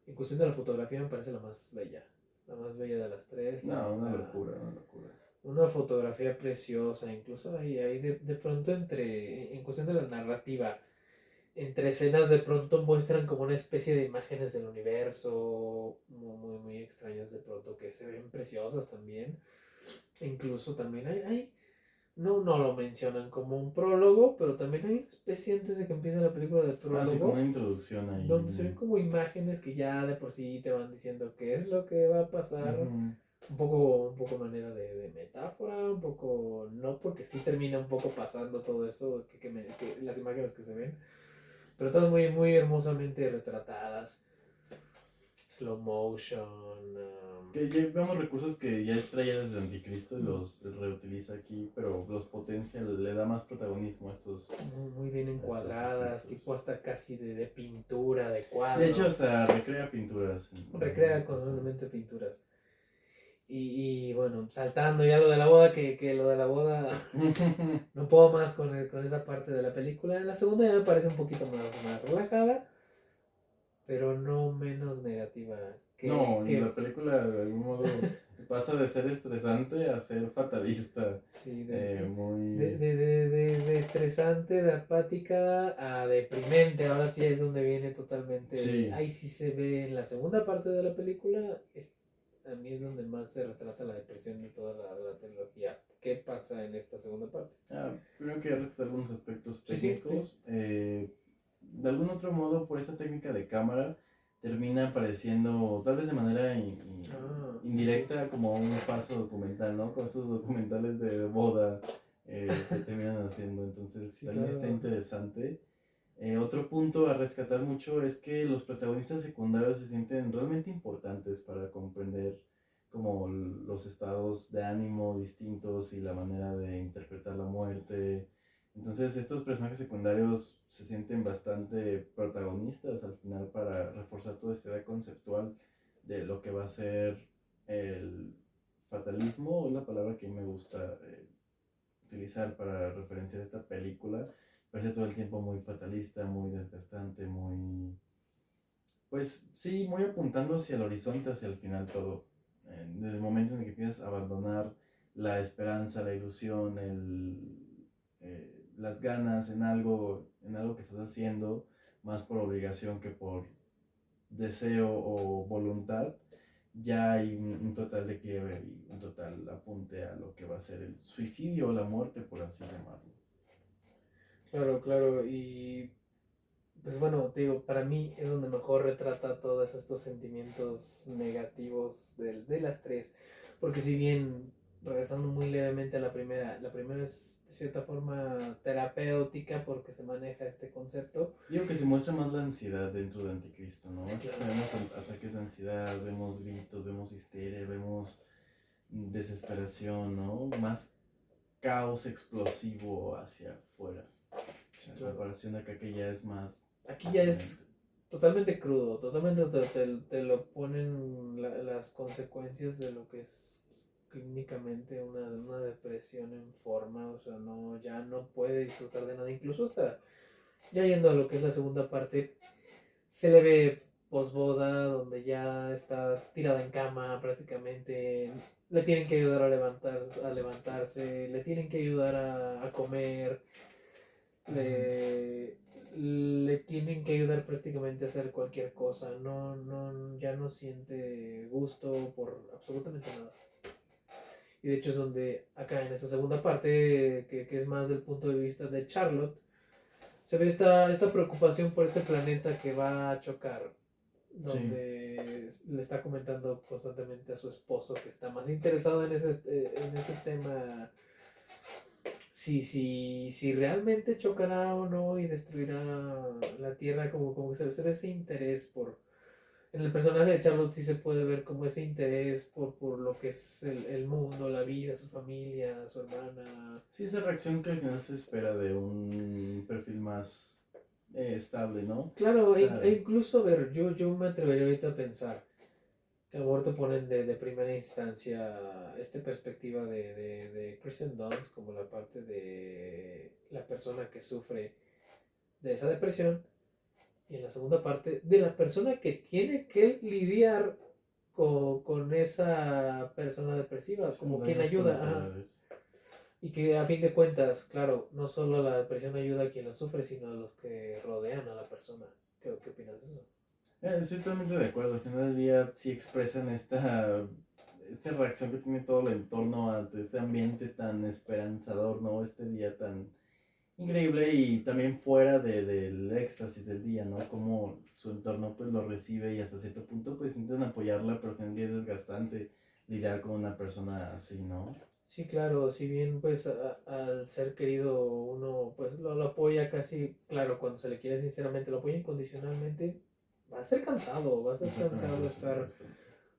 en cuestión de la fotografía me parece la más bella de las tres. Una locura, una locura. Una fotografía preciosa, incluso ahí de pronto en cuestión de la narrativa, entre escenas de pronto muestran como una especie de imágenes del universo muy extrañas de pronto que se ven preciosas también. Incluso también no lo mencionan como un prólogo, pero también hay una especie antes de que empiece la película de prólogo. Así como una introducción ahí. Donde se ven como imágenes que ya de por sí te van diciendo qué es lo que va a pasar. Un poco manera de metáfora, un poco, no porque sí termina un poco pasando todo eso, que las imágenes que se ven, pero todas muy hermosamente retratadas, slow motion. Que ya vemos recursos que ya traía desde Anticristo y los reutiliza aquí, pero los potencia, le da más protagonismo a estos. Muy bien encuadradas, tipo hasta casi de pintura, de cuadro. De hecho, hasta recrea pinturas. Recrea constantemente pinturas. Y bueno, saltando ya lo de la boda, que lo de la boda no puedo más con esa parte de la película. En la segunda ya me parece un poquito más relajada, pero no menos negativa. La película de algún modo pasa de ser estresante a ser fatalista. Sí, muy... de estresante, de apática a deprimente. Ahora sí es donde viene totalmente. Sí. Ahí sí se ve en la segunda parte de la película. A mí es donde más se retrata la depresión de toda la trilogía. ¿Qué pasa en esta segunda parte? Primero quería resaltar algunos aspectos técnicos. Sí. De algún otro modo, por esta técnica de cámara, termina apareciendo, tal vez de manera indirecta, como un falso documental, ¿no? Con estos documentales de boda que terminan haciendo. Entonces, también está interesante. Otro punto a rescatar mucho es que los protagonistas secundarios se sienten realmente importantes para comprender como los estados de ánimo distintos y la manera de interpretar la muerte. Entonces estos personajes secundarios se sienten bastante protagonistas al final para reforzar toda esta idea conceptual de lo que va a ser el fatalismo, es la palabra que a mí me gusta utilizar para referenciar esta película. Parece todo el tiempo muy fatalista, muy desgastante, muy... Pues sí, muy apuntando hacia el horizonte, hacia el final todo. Desde el momento en el que empiezas a abandonar la esperanza, la ilusión, las ganas en algo que estás haciendo, más por obligación que por deseo o voluntad, ya hay un total declive y un total apunte a lo que va a ser el suicidio o la muerte, por así llamarlo. Claro, y pues bueno, te digo, para mí es donde mejor retrata todos estos sentimientos negativos de las tres, porque si bien, regresando muy levemente a la primera es de cierta forma terapéutica porque se maneja este concepto. Digo que se muestra más la ansiedad dentro de Anticristo, ¿no? Sí, claro. Vemos ataques de ansiedad, vemos gritos, vemos histeria, vemos desesperación, ¿no? Más caos explosivo hacia afuera. En comparación de acá que ya es más... Aquí ya es totalmente crudo, totalmente te lo ponen las consecuencias de lo que es clínicamente una depresión en forma, o sea, ya no puede disfrutar de nada, incluso hasta ya yendo a lo que es la segunda parte, se le ve posboda, donde ya está tirada en cama prácticamente, le tienen que ayudar a levantarse, le tienen que ayudar a comer, le tienen que ayudar prácticamente a hacer cualquier cosa, ya no siente gusto por absolutamente nada. Y de hecho es donde acá en esta segunda parte, que es más del punto de vista de Charlotte, se ve esta preocupación por este planeta que va a chocar, donde le está comentando constantemente a su esposo que está más interesado en ese tema si realmente chocará o no y destruirá la Tierra, como que se ve ese interés por... En el personaje de Charlotte sí se puede ver como ese interés por lo que es el mundo, la vida, su familia, su hermana. Sí, esa reacción que al final se espera de un perfil más estable, ¿no? Claro, O sea, incluso, a ver, yo me atrevería ahorita a pensar que a lo mejor te ponen de primera instancia esta perspectiva de Kristen Dunst como la parte de la persona que sufre de esa depresión y en la segunda parte de la persona que tiene que lidiar con esa persona depresiva, son como quien daños ayuda. Ajá. colaterales. Y que a fin de cuentas, claro, no solo la depresión ayuda a quien la sufre, sino a los que rodean a la persona. ¿Qué opinas de eso? Estoy totalmente de acuerdo. Al final del día sí expresan esta reacción que tiene todo el entorno ante este ambiente tan esperanzador, ¿no? Este día tan increíble y también fuera del éxtasis del día, ¿no? Como su entorno pues lo recibe y hasta cierto punto pues intentan apoyarla, pero al final del día es desgastante lidiar con una persona así, ¿no? Sí, claro, si bien pues al ser querido uno pues lo apoya casi, claro, cuando se le quiere sinceramente, lo apoya incondicionalmente, va a ser cansado Exactamente, estar, bastante.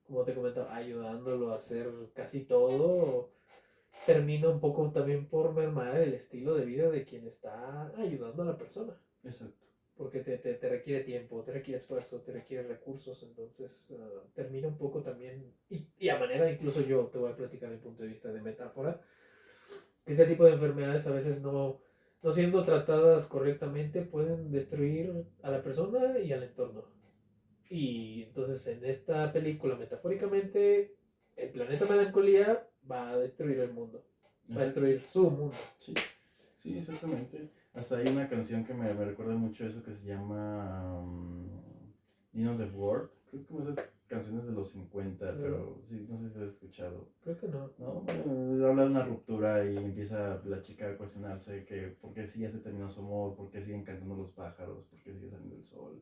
como te comentaba, ayudándolo a hacer casi todo. Termina un poco también por mermar el estilo de vida de quien está ayudando a la persona. Exacto. Porque te requiere tiempo, te requiere esfuerzo, te requiere recursos, entonces termina un poco también, y a manera incluso yo te voy a platicar mi punto de vista de metáfora, que este tipo de enfermedades a veces no siendo tratadas correctamente pueden destruir a la persona y al entorno. Y entonces en esta película, metafóricamente, el planeta Melancolía va a destruir el mundo, va a Exacto. destruir su mundo. Sí, sí, exactamente. Hasta hay una canción que me recuerda mucho eso que se llama Dean of the World. Creo que es como esas canciones de los 50, Creo, pero sí, no sé si lo has escuchado. creo que no. ¿No? Bueno, habla de una ruptura y empieza la chica a cuestionarse que por qué sí ya se terminó su amor, por qué siguen cantando los pájaros, por qué sigue saliendo el sol.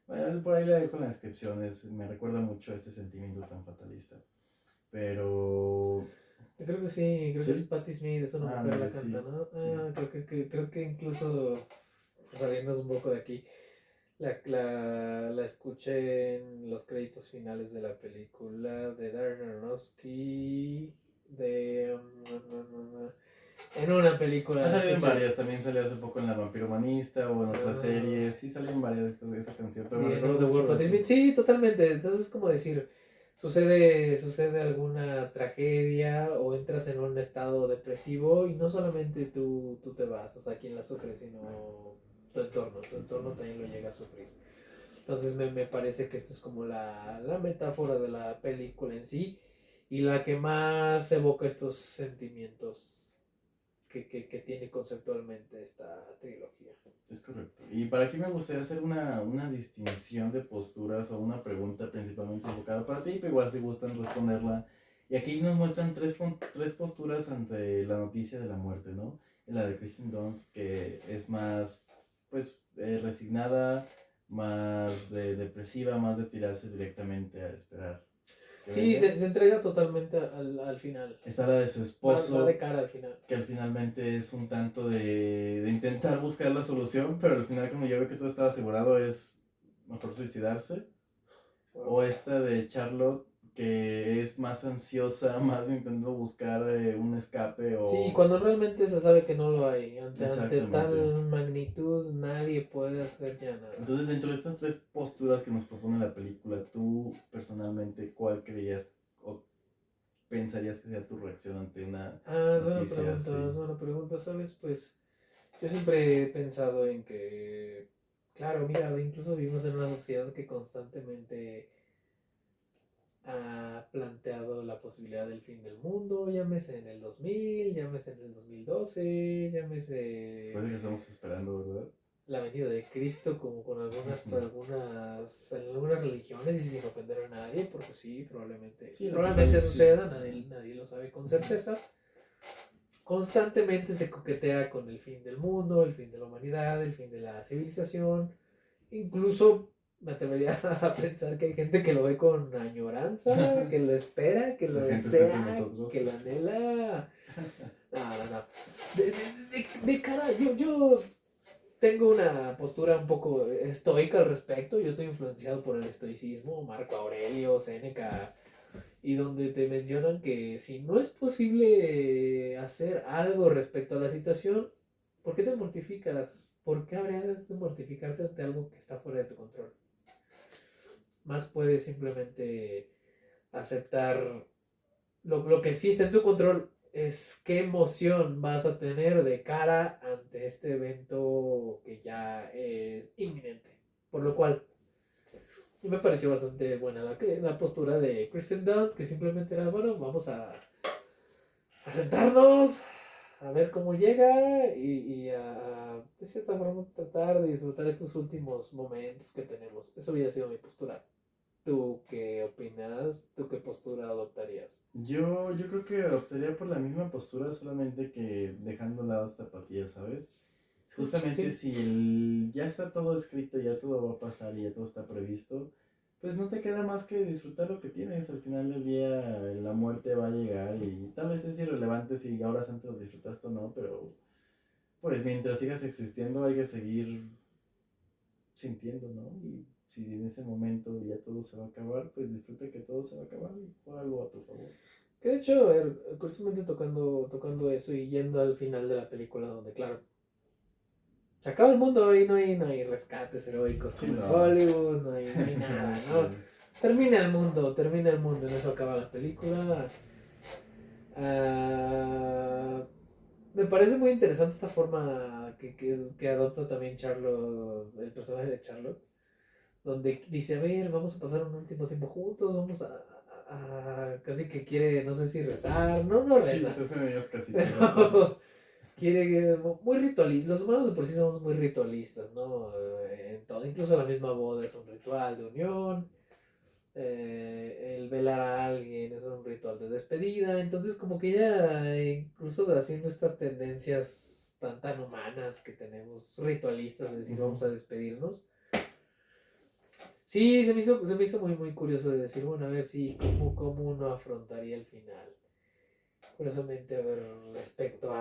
Bueno, por ahí le dejo en las descripciones, me recuerda mucho a este sentimiento tan fatalista. Pero... Creo que es Sí, Patti Smith, es una mujer ándale, la canta, sí, ¿no? sí. Creo que incluso, por salirnos un poco de aquí, la escuché en los créditos finales de la película de Darren Aronofsky, en una película Ha la salido en escuché. varias, también salió hace poco en La Vampiromanista o en otras ah, series, sí salió en varias de esa canción, pero me The End recuerda of the World, mucho Patti eso. Smith, sí, totalmente. Entonces es como decir, sucede alguna tragedia o entras en un estado depresivo y no solamente tú te vas, o sea, quien la sufre, sino tu entorno también lo llega a sufrir. Entonces me parece que esto es como la metáfora de la película en sí y la que más evoca estos sentimientos que tiene conceptualmente esta trilogía. Es correcto. Y para aquí me gustaría hacer una distinción de posturas o una pregunta principalmente enfocada para ti, pero igual si gustan responderla. Y aquí nos muestran tres posturas ante la noticia de la muerte, ¿no? La de Kristen Dunst, que es más, pues, resignada, más depresiva, más de tirarse directamente a esperar que Sí, venga. se entrega totalmente al final. Está la de su Va de esposo, cara al final. que al finalmente es un tanto de intentar buscar la solución, pero al final cuando yo veo que todo estaba asegurado es mejor suicidarse. Wow. O esta de Charlotte, que es más ansiosa, más intentando buscar un escape Sí, o... cuando realmente se sabe que no lo hay. Ante Exactamente. tal magnitud, nadie puede hacer ya nada. Entonces dentro de estas tres posturas que nos propone la película, tú personalmente, ¿cuál creías o pensarías que sea tu reacción ante una noticia Es así? buena pregunta, ¿sabes? Pues yo siempre he pensado en que, claro, mira, incluso vivimos en una sociedad que constantemente ha planteado la posibilidad del fin del mundo, llámese en el 2000, llámese en el 2012, llámese Parece que estamos esperando, ¿verdad? la venida de Cristo, como con en algunas religiones y sin ofender a nadie, porque sí, Sí, el probablemente apocalipsis. suceda, nadie lo sabe con certeza. Constantemente se coquetea con el fin del mundo, el fin de la humanidad, el fin de la civilización. Incluso me atrevería a pensar que hay gente que lo ve con añoranza, que lo espera, que Esa lo gente está entre desea, nosotros. que lo anhela. No, no, no. De cara, yo tengo una postura un poco estoica al respecto. Yo estoy influenciado por el estoicismo, Marco Aurelio, Séneca, y donde te mencionan que si no es posible hacer algo respecto a la situación, ¿por qué te mortificas? ¿Por qué habrías de mortificarte ante algo que está fuera de tu control? Más puedes simplemente aceptar lo que sí está en tu control es qué emoción vas a tener de cara ante este evento que ya es inminente. Por lo cual, me pareció bastante buena la postura de Kristen Dunst, que simplemente era, bueno, vamos a sentarnos, a ver cómo llega y de cierta forma, tratar de disfrutar estos últimos momentos que tenemos. Eso hubiera sido mi postura. ¿Tú qué opinas? ¿Tú qué postura adoptarías? Yo creo que optaría por la misma postura, solamente que dejando a un lado esta apatía, ¿sabes? Justamente Sí. si ya está todo escrito, ya todo va a pasar y ya todo está previsto, pues no te queda más que disfrutar lo que tienes. Al final del día la muerte va a llegar y tal vez es irrelevante si horas antes lo disfrutaste o no, pero pues mientras sigas existiendo hay que seguir sintiendo, ¿no? Y si en ese momento ya todo se va a acabar, pues disfruta que todo se va a acabar y juega algo a tu favor. Que de hecho, a ver, curiosamente tocando eso y yendo al final de la película, donde, claro, se acaba el mundo y no hay rescates heroicos Sí, como en no. Hollywood, no hay nada, ¿no? Sí. Termina el mundo, en eso acaba la película. Ah, me parece muy interesante esta forma que adopta también Charlotte, el personaje de Charlotte, donde dice, a ver, vamos a pasar un último tiempo juntos, vamos casi que quiere, no sé si rezar, no Sí, reza, se hacen ellos casitas de plano. pero quiere, muy ritualista, los humanos de por sí somos muy ritualistas, ¿no? En todo, incluso la misma boda es un ritual de unión, el velar a alguien es un ritual de despedida, entonces como que ya incluso haciendo estas tendencias tan humanas que tenemos, ritualistas, de decir vamos a despedirnos. Sí, se me hizo muy curioso de decir, bueno, a ver si, cómo uno afrontaría el final. Curiosamente, a ver, respecto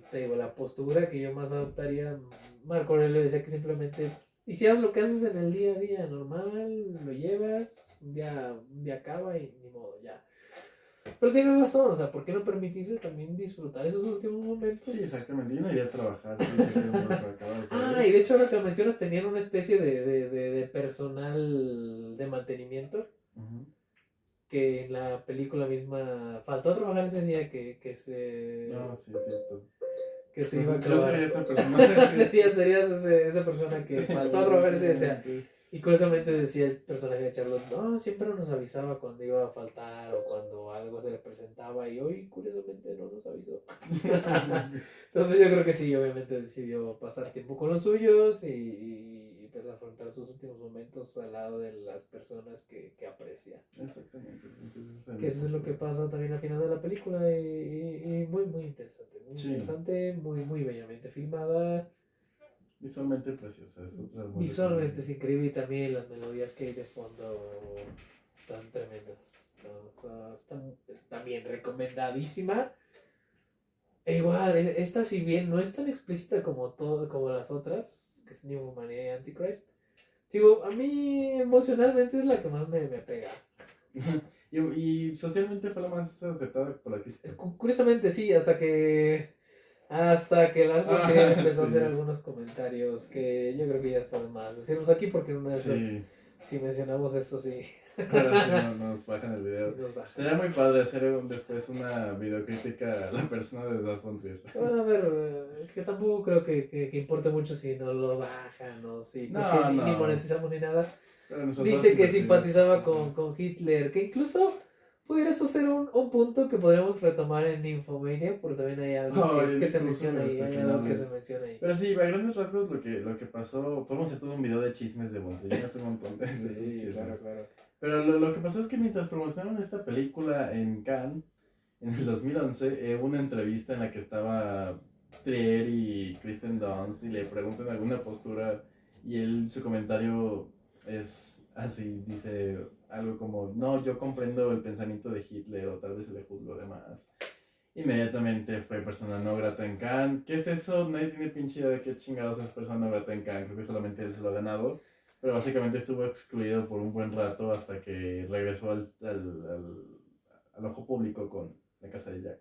te digo, la postura que yo más adoptaría, Marco Aurelio decía que simplemente hicieras lo que haces en el día a día, normal, lo llevas, un día acaba y ni modo, ya. Pero tienes razón, o sea, ¿por qué no permitirse también disfrutar esos últimos momentos? Sí, exactamente. Yo no iría a trabajar si sé que el mundo se va a acabar, Ah, y ¿sabes? de hecho ahora que lo mencionas, tenían una especie de personal de mantenimiento Ujú. que en la película misma faltó trabajar ese día que No, se sí, es cierto. que se iba a Pues yo sería acabar. esa persona Serías esa persona que faltó a trabajar ese día. Exactamente. Y curiosamente decía el personaje de Charlotte, no, siempre nos avisaba cuando iba a faltar o cuando algo se le presentaba y hoy curiosamente no nos avisó. Entonces yo creo que sí, obviamente decidió pasar tiempo con los suyos y pues afrontar sus últimos momentos al lado de las personas que aprecia. Exactamente. Entonces esa es Que mi eso es lo que postura. pasa también al final de la película y muy Sí, interesante, muy bellamente filmada. visualmente preciosa. Es otra muy Visualmente recomendable. es increíble y también las melodías que hay de fondo están tremendas. Están también recomendadísima. E igual, esta si bien no es tan explícita como las otras, que es Nymphomania y Antichrist, digo, a mí emocionalmente es la que más me pega. Y socialmente fue la más aceptada por la crítica. Curiosamente sí, hasta que Lars von Trier Ah, empezó a hacer sí. algunos comentarios que yo creo que ya está de más decirlos aquí porque en una de esas, Sí. si mencionamos eso, sí, Ahora sí no, nos bajan el sí video. nos bajan. Sería muy padre hacer después una videocrítica a la persona de Das von Trier. Bueno, a ver, que tampoco creo que importe mucho si no lo bajan o si, porque No, ni no. monetizamos ni nada. Pero nuestras horas Dice que invertidas. simpatizaba con Hitler, que incluso pudiera eso ser un punto que podríamos retomar en Nymphomania, porque también hay algo Oh, que el se discurso de menciona los ahí, hay algo que se cuestionables. menciona ahí. Pero sí, a grandes rasgos lo que pasó, podemos hacer todo un video de chismes de von Trier, hace un montón de esos Sí, claro, chismes. claro. Pero lo que pasó es que mientras promocionaron esta película en Cannes, en el 2011, hubo una entrevista en la que estaba Trier y Kristen Dunst y le preguntan alguna postura y su comentario es así, dice algo como, no, yo comprendo el pensamiento de Hitler o tal vez se le juzgó de más. Inmediatamente fue persona no grata en Cannes. ¿Qué es eso? Nadie tiene pinche idea de qué chingados es persona no grata en Cannes. Creo que solamente él se lo ha ganado. Pero básicamente estuvo excluido por un buen rato hasta que regresó al ojo público con La Casa de Jack.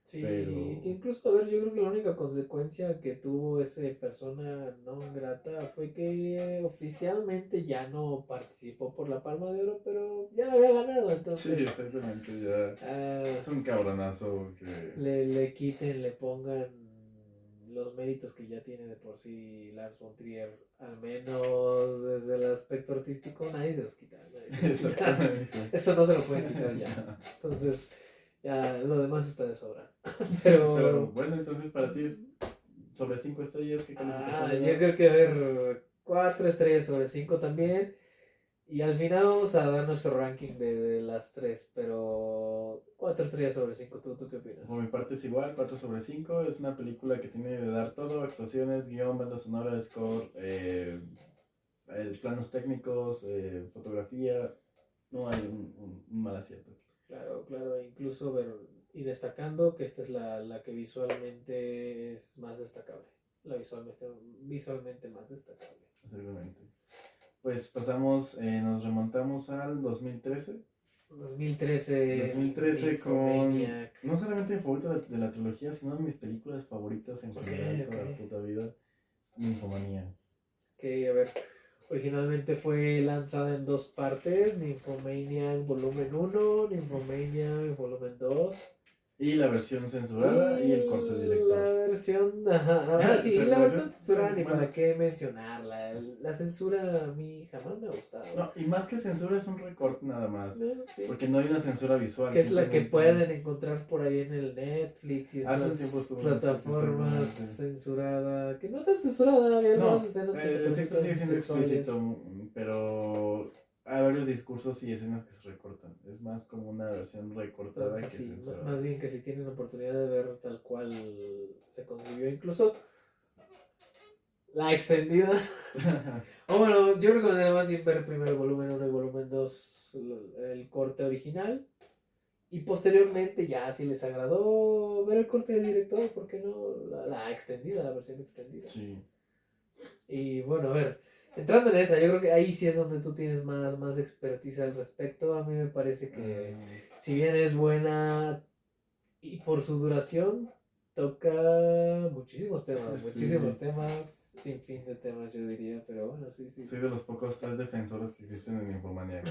Sí, que Pero incluso, a ver, yo creo que la única consecuencia que tuvo ese persona no grata fue que oficialmente ya no participó por la Palma de Oro, pero ya la había ganado, sí, entonces exactamente, ya ah, es un cabronazo que... le quiten, le pongan los méritos que ya tiene de por sí Lars von Trier, al menos desde el aspecto artístico, nadie se los quita, nadie se los quita. Exactamente. Eso no se lo pueden quitar ya. Entonces, ya lo demás está de sobra. Pero Pero bueno, entonces para ti es sobre 5 estrellas, ¿qué calificación le yo das? creo que a ver 4 estrellas sobre 5 también. Y al final vamos a dar nuestro ranking de las tres, pero 4 estrellas sobre 5. ¿Tú qué opinas? Por mi parte es igual, 4 sobre 5. Es una película que tiene de dar todo: actuaciones, guión, banda sonora, score, planos técnicos, fotografía. No hay un mal acierto. Claro, claro, incluso ver y destacando que esta es la que visualmente es más destacable. La visualmente más destacable. Exactamente. Pues pasamos, nos remontamos al 2013. 2013, 2013 con, Nymphomaniac. no solamente mi favorito de la trilogía, sino de mis películas favoritas en general toda la Ok. puta vida. Ninfomanía. Que, a ver, originalmente fue lanzada en 2 partes: Nymphomaniac Volumen 1, Nymphomaniac Volumen 2. Y la versión censurada y el corte La director. versión, ajá, sí, la La versión versión censurada ni bueno, para qué mencionarla. La censura a mí jamás me ha gustado. no, y más que censura es un recorte nada más. No, sí. Porque no hay una censura visual. Que es la que Simplemente pueden encontrar por ahí en el Netflix y hace un tiempo esas estuvo en Netflix, plataformas exactamente. censurada, que no tan censurada, había No, algunas escenas que se el sexo sigue permiten siendo sexuales. explícito, pero hay varios discursos y escenas que se recortan. Es más como una versión recortada Entonces, que sí, censurada. más bien que si tienen la oportunidad de ver tal cual se concibió, incluso la extendida. O bueno, yo recomendaría más bien ver primero el volumen 1 y volumen 2, el corte original. Y posteriormente, ya si les agradó ver el corte del director, ¿por qué no? La extendida, la versión extendida. Sí. Y bueno, a ver, entrando en esa, yo creo que ahí sí es donde tú tienes más expertise al respecto. A mí me parece que, si bien es buena y por su duración, toca muchísimos temas, Sí. muchísimos temas, sin fin de temas, yo diría, pero bueno, sí. Soy de los pocos 3 defensores que existen en Infomaniac.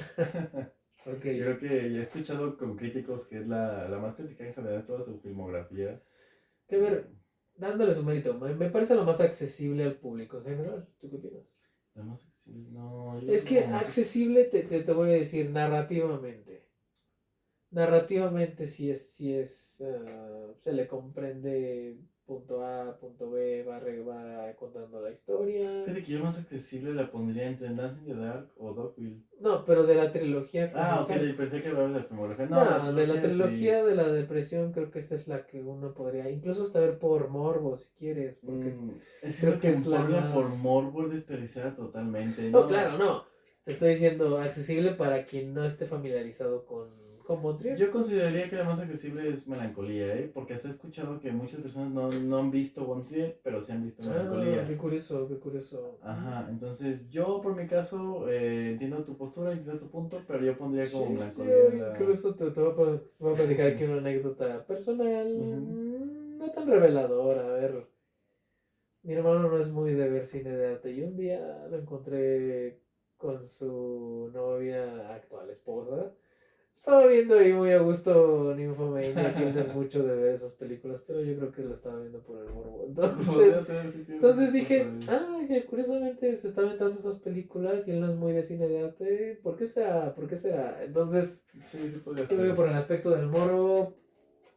Ok. Yo creo que ya he escuchado con críticos que es la más crítica en general de toda su filmografía. Que ver, dándole su mérito, me parece lo más accesible al público en general. ¿Tú qué opinas? La más accesible, no, yo Es que no. accesible te voy a decir narrativamente. Narrativamente se le comprende punto A, punto B, va contando la historia. Fíjate que yo más accesible la pondría entre Dancing in the Dark o Dogville. No, pero de la trilogía Ah, como ok, tal. pensé que hablabas de la filmografía. No, No, de la sí. trilogía de la depresión creo que esta es la que uno podría, incluso hasta ver por morbo si quieres, porque Es creo lo que que es la por más... morbo es desperdiciada totalmente, No, ¿no? claro, no. Te estoy diciendo accesible para quien no esté familiarizado con Von Trier. Yo consideraría que la más accesible es Melancolía, ¿eh? Porque hasta he escuchado que muchas personas no han visto Bon Trier, pero sí han visto Melancolía. Qué curioso, qué curioso. Ajá, entonces yo por mi caso entiendo tu postura, entiendo tu punto, pero yo pondría como Sí, Melancolía yo la... incluso te voy a platicar aquí una anécdota personal, Ujú. no tan reveladora. A ver, mi hermano no es muy de ver cine de arte y un día lo encontré con su novia, actual esposa. Estaba viendo ahí muy a gusto Nymphomaniac, que él no es mucho de ver esas películas, pero yo creo que lo estaba viendo por el morbo. Podría ser, sí, tienes Entonces un punto dije, ahí. que curiosamente se está aventando esas películas y él no es muy de cine de arte. ¿Por qué será? ¿Por qué será? Entonces, Sí, podría yo veo ser. por el aspecto del morbo,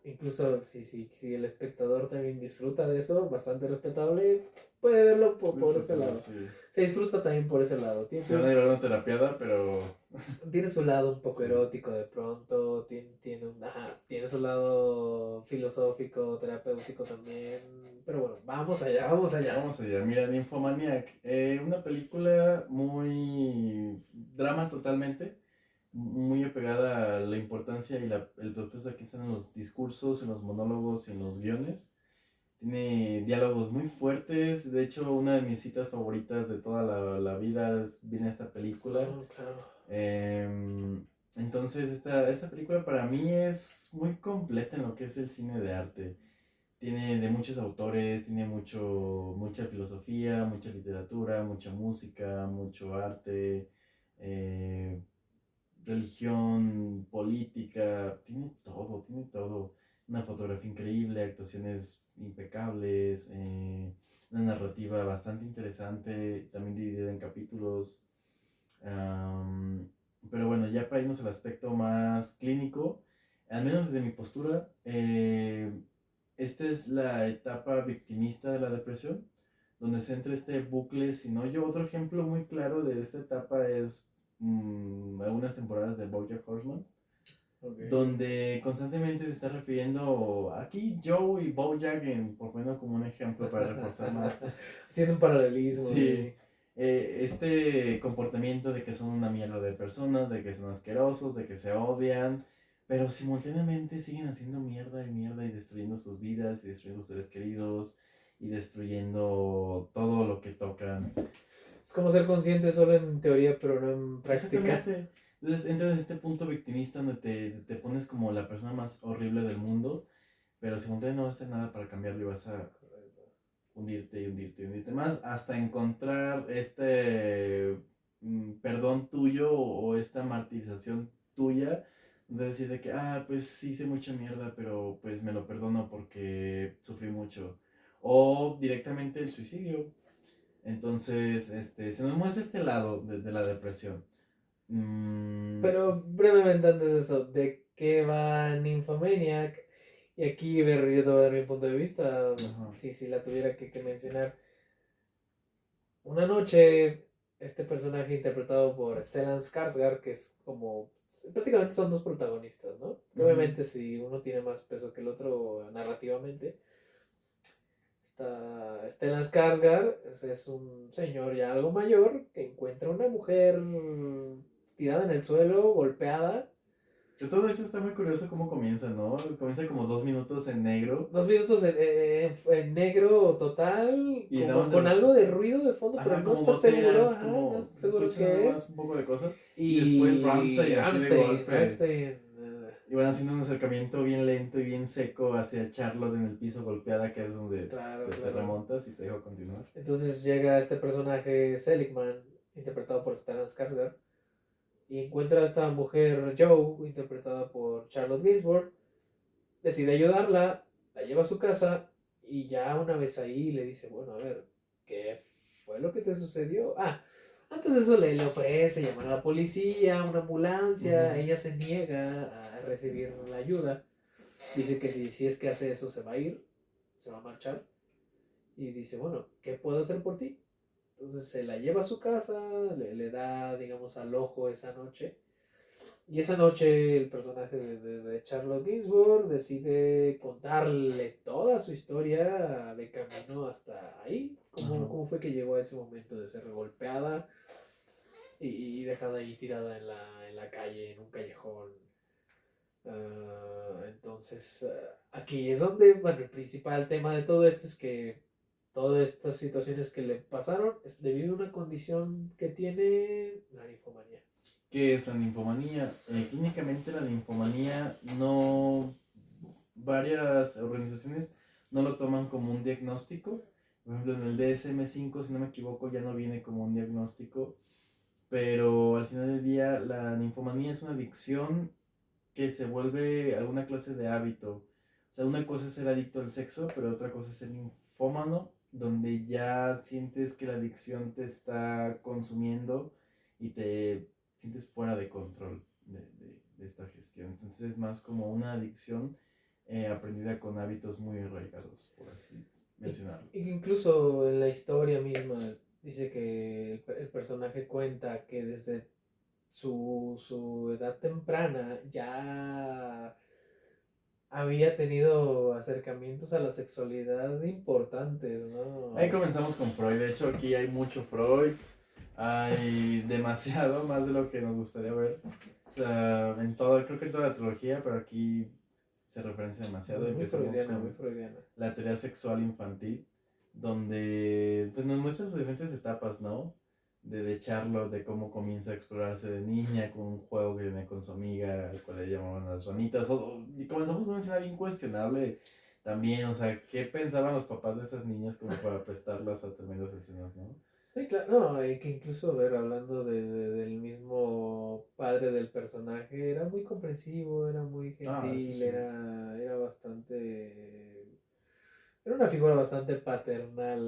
incluso si el espectador también disfruta de eso, bastante respetable, puede verlo por ese Disfrútalo, lado. sí. Se disfruta también por ese lado. Se van a llevar una terapiada, pero... Tiene su lado un poco Sí. erótico de pronto, tiene su lado filosófico, terapéutico también. Pero bueno, vamos allá. Vamos allá, mira, Nymphomaniac, una película muy drama totalmente, muy apegada a la importancia y el propósito que están en los discursos, en los monólogos y en los guiones. Tiene diálogos muy fuertes. De hecho, una de mis citas favoritas de toda la vida viene esta película. Oh, claro. Entonces, esta película para mí es muy completa en lo que es el cine de arte. Tiene de muchos autores, tiene mucha filosofía, mucha literatura, mucha música, mucho arte, eh, religión, política, tiene todo. Una fotografía increíble, actuaciones impecables, una narrativa bastante interesante, también dividida en capítulos. Pero bueno, ya para irnos al aspecto más clínico, al menos desde mi postura, esta es la etapa victimista de la depresión, donde se entra este bucle sin hoyo. Otro ejemplo muy claro de esta etapa es algunas temporadas de BoJack Horseman, Okay. donde constantemente se está refiriendo aquí Joe y BoJack, por menos como un ejemplo para reforzar más. Haciendo un paralelismo. Sí, este comportamiento de que son una mierda de personas, de que son asquerosos, de que se odian, pero simultáneamente siguen haciendo mierda y destruyendo sus vidas y destruyendo sus seres queridos y destruyendo todo lo que tocan. Es como ser consciente solo en teoría, pero no en práctica. Exactamente. Entonces entras en este punto victimista donde te pones como la persona más horrible del mundo, pero simultáneamente no vas a hacer nada para cambiarlo y vas a hundirte más hasta encontrar perdón tuyo o esta martirización tuya de decir de que, pues sí hice mucha mierda, pero pues me lo perdono porque sufrí mucho. O directamente el suicidio. Entonces, se nos muestra este lado de la depresión. Pero brevemente antes de eso, ¿de qué va Nymphomaniac? Y aquí yo te voy a dar mi punto de vista, si la tuviera que mencionar. Una noche, este personaje interpretado por Stellan Skarsgård, que es como... Prácticamente son dos protagonistas, ¿no? Uh-huh. Obviamente si uno tiene más peso que el otro narrativamente. Stellan Skarsgård es un señor ya algo mayor que encuentra una mujer tirada en el suelo, golpeada. Todo eso está muy curioso cómo comienza, ¿no? Comienza como 2 minutos en negro. 2 minutos en negro total, y como con algo de ruido de fondo, pero no está seguro. No está seguro qué es. Un poco de cosas. Y después Rammstein. Y van haciendo un acercamiento bien lento y bien seco hacia Charlotte en el piso golpeada, que es donde te remontas y te dejo continuar. Entonces llega este personaje, Seligman, interpretado por Stellan Skarsgård, y encuentra a esta mujer, Joe, interpretada por Charlotte Gainsbourg, decide ayudarla, la lleva a su casa, y ya una vez ahí le dice, bueno, a ver, ¿qué fue lo que te sucedió? Antes de eso le ofrece llamar a la policía, una ambulancia. Ella se niega a recibir la ayuda. Dice que si es que hace eso se va a ir, se va a marchar. Y dice, bueno, ¿qué puedo hacer por ti? Entonces se la lleva a su casa, le da, digamos, alojo esa noche. Y esa noche el personaje de Charlotte Gainsbourg decide contarle toda su historia de camino hasta ahí. ¿Cómo fue que llegó a ese momento de ser golpeada y dejada ahí tirada en la calle, en un callejón? Entonces, aquí es donde, bueno, el principal tema de todo esto es que todas estas situaciones que le pasaron es debido a una condición que tiene la ninfomanía. ¿Qué es la ninfomanía? Clínicamente la ninfomanía varias organizaciones no lo toman como un diagnóstico. Por ejemplo, en el DSM-5, si no me equivoco, ya no viene como un diagnóstico. Pero al final del día, la ninfomanía es una adicción que se vuelve alguna clase de hábito. O sea, una cosa es ser adicto al sexo, pero otra cosa es ser ninfómano, donde ya sientes que la adicción te está consumiendo y te sientes fuera de control de esta gestión. Entonces es más como una adicción aprendida con hábitos muy arraigados, por así mencionarlo. Y incluso en la historia misma dice que el personaje cuenta que desde su edad temprana ya había tenido acercamientos a la sexualidad importantes, ¿no? Ahí comenzamos con Freud. De hecho, aquí hay mucho Freud. Hay demasiado, más de lo que nos gustaría ver. O sea, creo que en toda la trilogía, pero aquí se referencia demasiado. Muy Empezamos freudiana, muy con freudiana. la teoría sexual infantil, donde pues, nos muestra sus diferentes etapas, ¿no? De Charlotte, de cómo comienza a explorarse de niña con un juego que tiene con su amiga, al cual le llamaban las ranitas. Y comenzamos con una escena bien cuestionable también, o sea, ¿qué pensaban los papás de esas niñas como para prestarlas a tremendas escenas, ¿no? Sí, claro, no, hay que incluso ver, hablando del mismo padre del personaje, era muy comprensivo, era muy Ah, sí, gentil, sí. era bastante, era una figura bastante paternal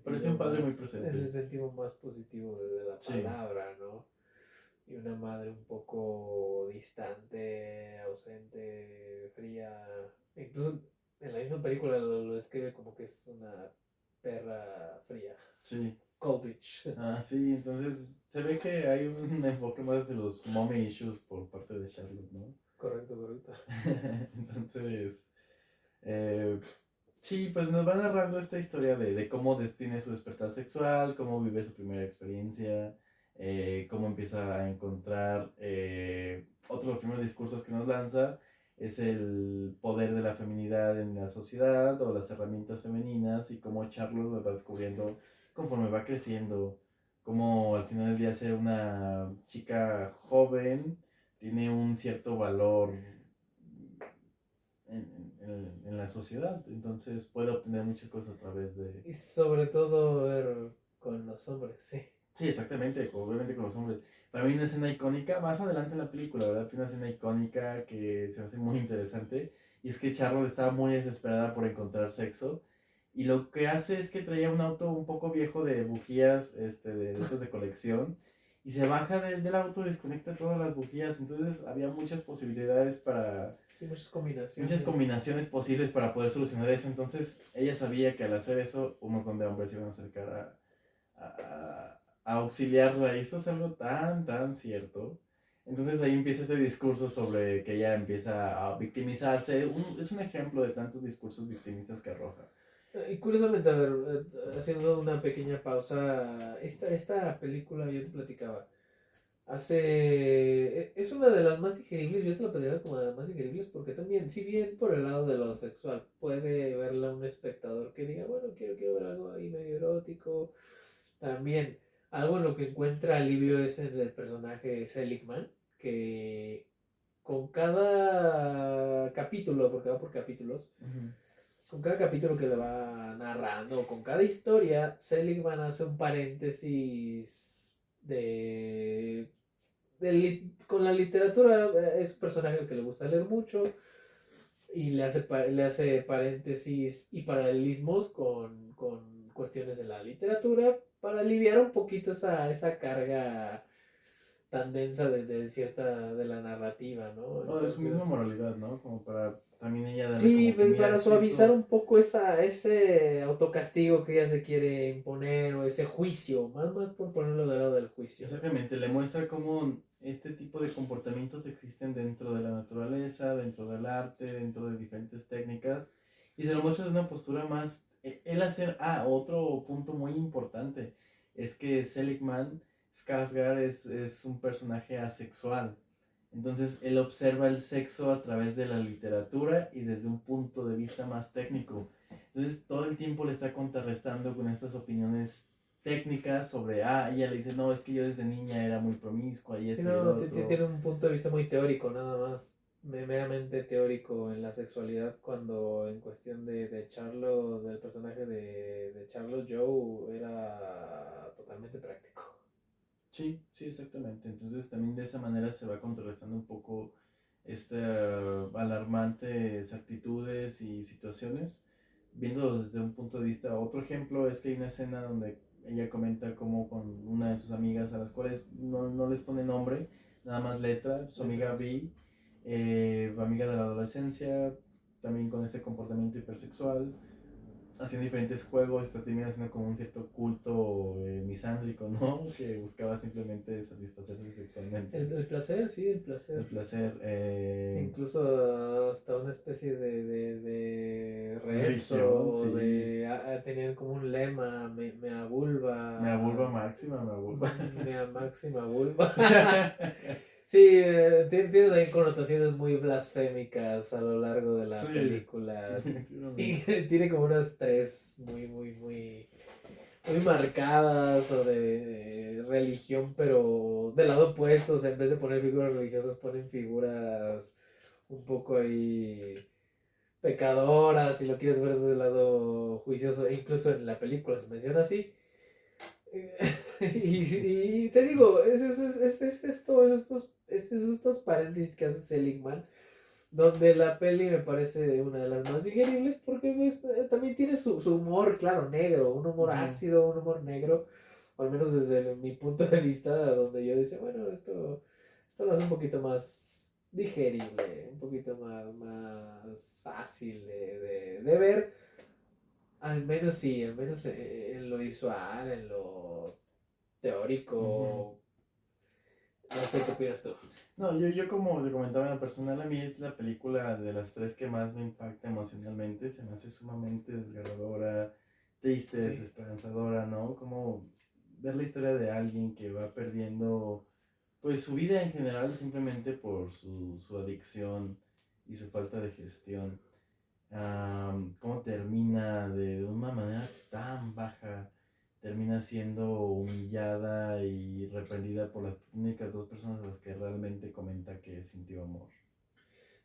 Parecía un padre muy en el presente. sentido más positivo de la Sí, palabra, ¿no? Y una madre un poco distante, ausente, fría, incluso en la misma película lo describe como que es una perra fría. sí. Cold Beach. Ah, sí, entonces se ve que hay un enfoque más de los mommy issues por parte de Charlotte, ¿no? Correcto, correcto. Entonces, eh, sí, pues nos va narrando esta historia de cómo tiene su despertar sexual, cómo vive su primera experiencia, cómo empieza a encontrar otro de los primeros discursos que nos lanza es el poder de la feminidad en la sociedad o las herramientas femeninas y cómo Charlotte lo va descubriendo conforme va creciendo, cómo al final del día ser una chica joven tiene un cierto valor en la sociedad. Entonces puede obtener muchas cosas a través de... Y sobre todo ver con los hombres, sí. Sí, exactamente, obviamente con los hombres. Para mí una escena icónica, más adelante en la película, ¿verdad? Una escena icónica que se me hace muy interesante. Y es que Charlotte estaba muy desesperada por encontrar sexo. Y lo que hace es que traía un auto un poco viejo de bujías, de esos de colección. Y se baja del auto y desconecta todas las bujías. Entonces había muchas posibilidades para Sí, muchas combinaciones. muchas combinaciones posibles para poder solucionar eso. Entonces ella sabía que al hacer eso un montón de hombres se iban a acercar a auxiliarla. Y esto es algo tan cierto. Entonces ahí empieza este discurso sobre que ella empieza a victimizarse. Es un ejemplo de tantos discursos victimistas que arroja. Y curiosamente, a ver, haciendo una pequeña pausa, esta película yo te platicaba. Es una de las más digeribles, yo te la platicaba como de las más digeribles porque también, si bien por el lado de lo sexual puede verla un espectador que diga, bueno, quiero ver algo ahí medio erótico, también algo en lo que encuentra alivio es en el personaje Seligman, que con cada capítulo, porque va por capítulos, Uh-huh. con cada capítulo que le va narrando, con cada historia, Seligman hace un paréntesis con la literatura. Es un personaje al que le gusta leer mucho y le hace paréntesis y paralelismos con cuestiones de la literatura para aliviar un poquito esa carga tan densa de la narrativa, ¿no? O de su misma Entonces, moralidad, ¿no? Como para también ella darle sí, como que, mira, para es que suavizar esto... un poco ese autocastigo que ella se quiere imponer o ese juicio, más por ponerlo del lado del juicio, ¿no? Exactamente, le muestra cómo este tipo de comportamientos existen dentro de la naturaleza, dentro del arte, dentro de diferentes técnicas, y se lo muestra desde una postura más... El hacer... otro punto muy importante es que Seligman Skarsgård es un personaje asexual. Entonces él observa el sexo a través de la literatura y desde un punto de vista más técnico. Entonces todo el tiempo le está contrarrestando con estas opiniones técnicas sobre, ella le dice, no, es que yo desde niña era muy promiscua y Sí, esto y el no, otro. tiene un punto de vista muy teórico, nada más, meramente teórico en la sexualidad, cuando en cuestión de Charlo, del personaje de Charlo Joe, era totalmente práctico. Sí, sí, exactamente. Entonces también de esa manera se va contrarrestando un poco estas alarmantes actitudes y situaciones, viéndolo desde un punto de vista. Otro ejemplo es que hay una escena donde ella comenta cómo con una de sus amigas a las cuales no les pone nombre, nada más letra, su amiga B, amiga de la adolescencia, también con este comportamiento hipersexual, haciendo diferentes juegos, termina siendo como un cierto culto misándrico, ¿no? Que buscaba simplemente satisfacerse sexualmente. El placer, sí, el El placer. placer, Incluso hasta una especie de religión, rezo, sí. a tener como un lema, me vulva, Me abulba máxima, me abulba. mea máxima vulva. Sí, tiene también connotaciones muy blasfémicas a lo largo de la Sí, película. Y definitivamente. tiene como unas tres muy marcadas sobre religión, pero del lado opuesto, o sea, en vez de poner figuras religiosas, ponen figuras un poco ahí pecadoras, si lo quieres ver desde el lado juicioso, e incluso en la película se menciona así. Y te digo, es esto, es estos paréntesis que hace Seligman, donde la peli me parece una de las más digeribles porque pues, también tiene su humor, claro, negro, un humor Ujú. ácido, un humor negro, o al menos desde mi punto de vista, donde yo decía, bueno, esto lo hace un poquito más digerible, un poquito más fácil de ver, al menos sí, al menos en lo visual, en lo Ujú. teórico, no sé qué opinas tú. No, yo como te comentaba en lo personal, a mí es la película de las tres que más me impacta emocionalmente, se me hace sumamente desgarradora, triste, Sí. desesperanzadora, ¿no? Como ver la historia de alguien que va perdiendo, pues su vida en general simplemente por su adicción y su falta de gestión. Cómo termina de una manera tan baja, termina siendo humillada y reprendida por las únicas dos personas a las que realmente comenta que sintió amor.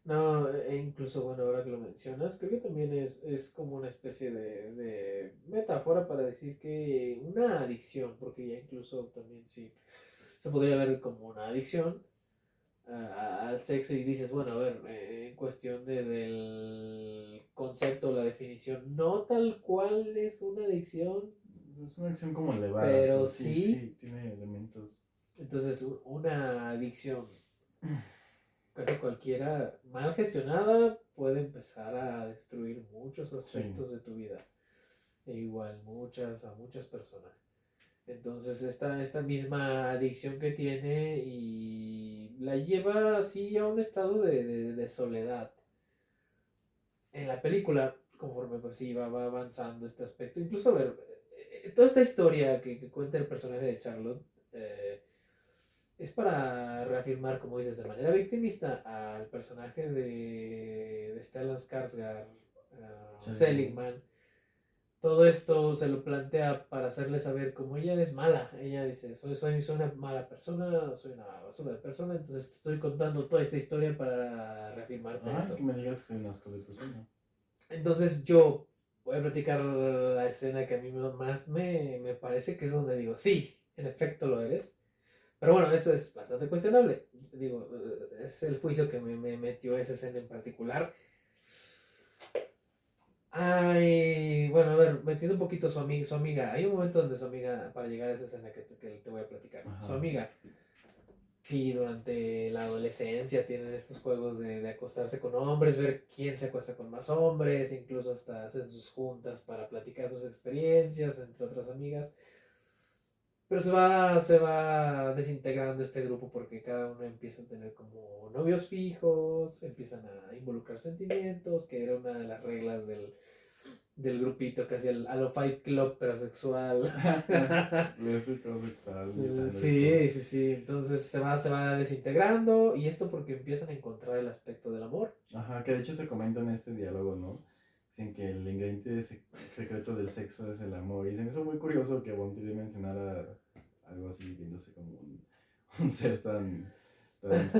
No, e incluso, bueno, ahora que lo mencionas, creo que también es como una especie de metáfora para decir que una adicción, porque ya incluso también sí se podría ver como una adicción al sexo y dices, bueno, a ver, en cuestión del concepto, la definición, no tal cual es una adicción, Es una acción como elevada, pero pero sí, sí, sí, tiene elementos. entonces una adicción casi cualquiera mal gestionada puede empezar a destruir muchos Sí. aspectos de tu vida. E igual a muchas personas. Entonces esta misma adicción que tiene y la lleva así a un estado de soledad. En la película, conforme pues sí va avanzando este aspecto, incluso a ver, toda esta historia que cuenta el personaje de Charlotte, eh, es para reafirmar, como dices, de manera victimista al personaje de Stellan Skarsgård, Seligman. Seligman. Todo esto se lo plantea para hacerle saber cómo ella es mala. Ella dice, soy una mala persona, soy una basura de persona, entonces te estoy contando toda esta historia para reafirmarte Ay, que eso. me digas que soy un asco de persona. Entonces yo voy a platicar la escena que a mí más me parece que es donde digo, sí, en efecto lo eres. Pero bueno, eso es bastante cuestionable. Digo, es el juicio que me metió esa escena en particular. Ay, bueno, a ver, metiendo un poquito su amiga. Hay un momento donde su amiga, para llegar a esa escena que te voy a platicar, su Ajá. amiga, sí, durante la adolescencia tienen estos juegos de acostarse con hombres, ver quién se acuesta con más hombres, incluso hasta hacen sus juntas para platicar sus experiencias entre otras amigas. Pero se va desintegrando este grupo porque cada uno empieza a tener como novios fijos, empiezan a involucrar sentimientos, que era una de las reglas del grupito, casi a lo Fight Club, pero sexual. Lésbico, sexual, mi sangre y todo. Sí, sí, sí. Entonces se va desintegrando y esto porque empiezan a encontrar el aspecto del amor. Ajá, que de hecho se comenta en este diálogo, ¿no? Dicen que el ingrediente secreto del sexo es el amor. Y se me hizo muy curioso que Bontillo mencionara algo así, viéndose como un ser tan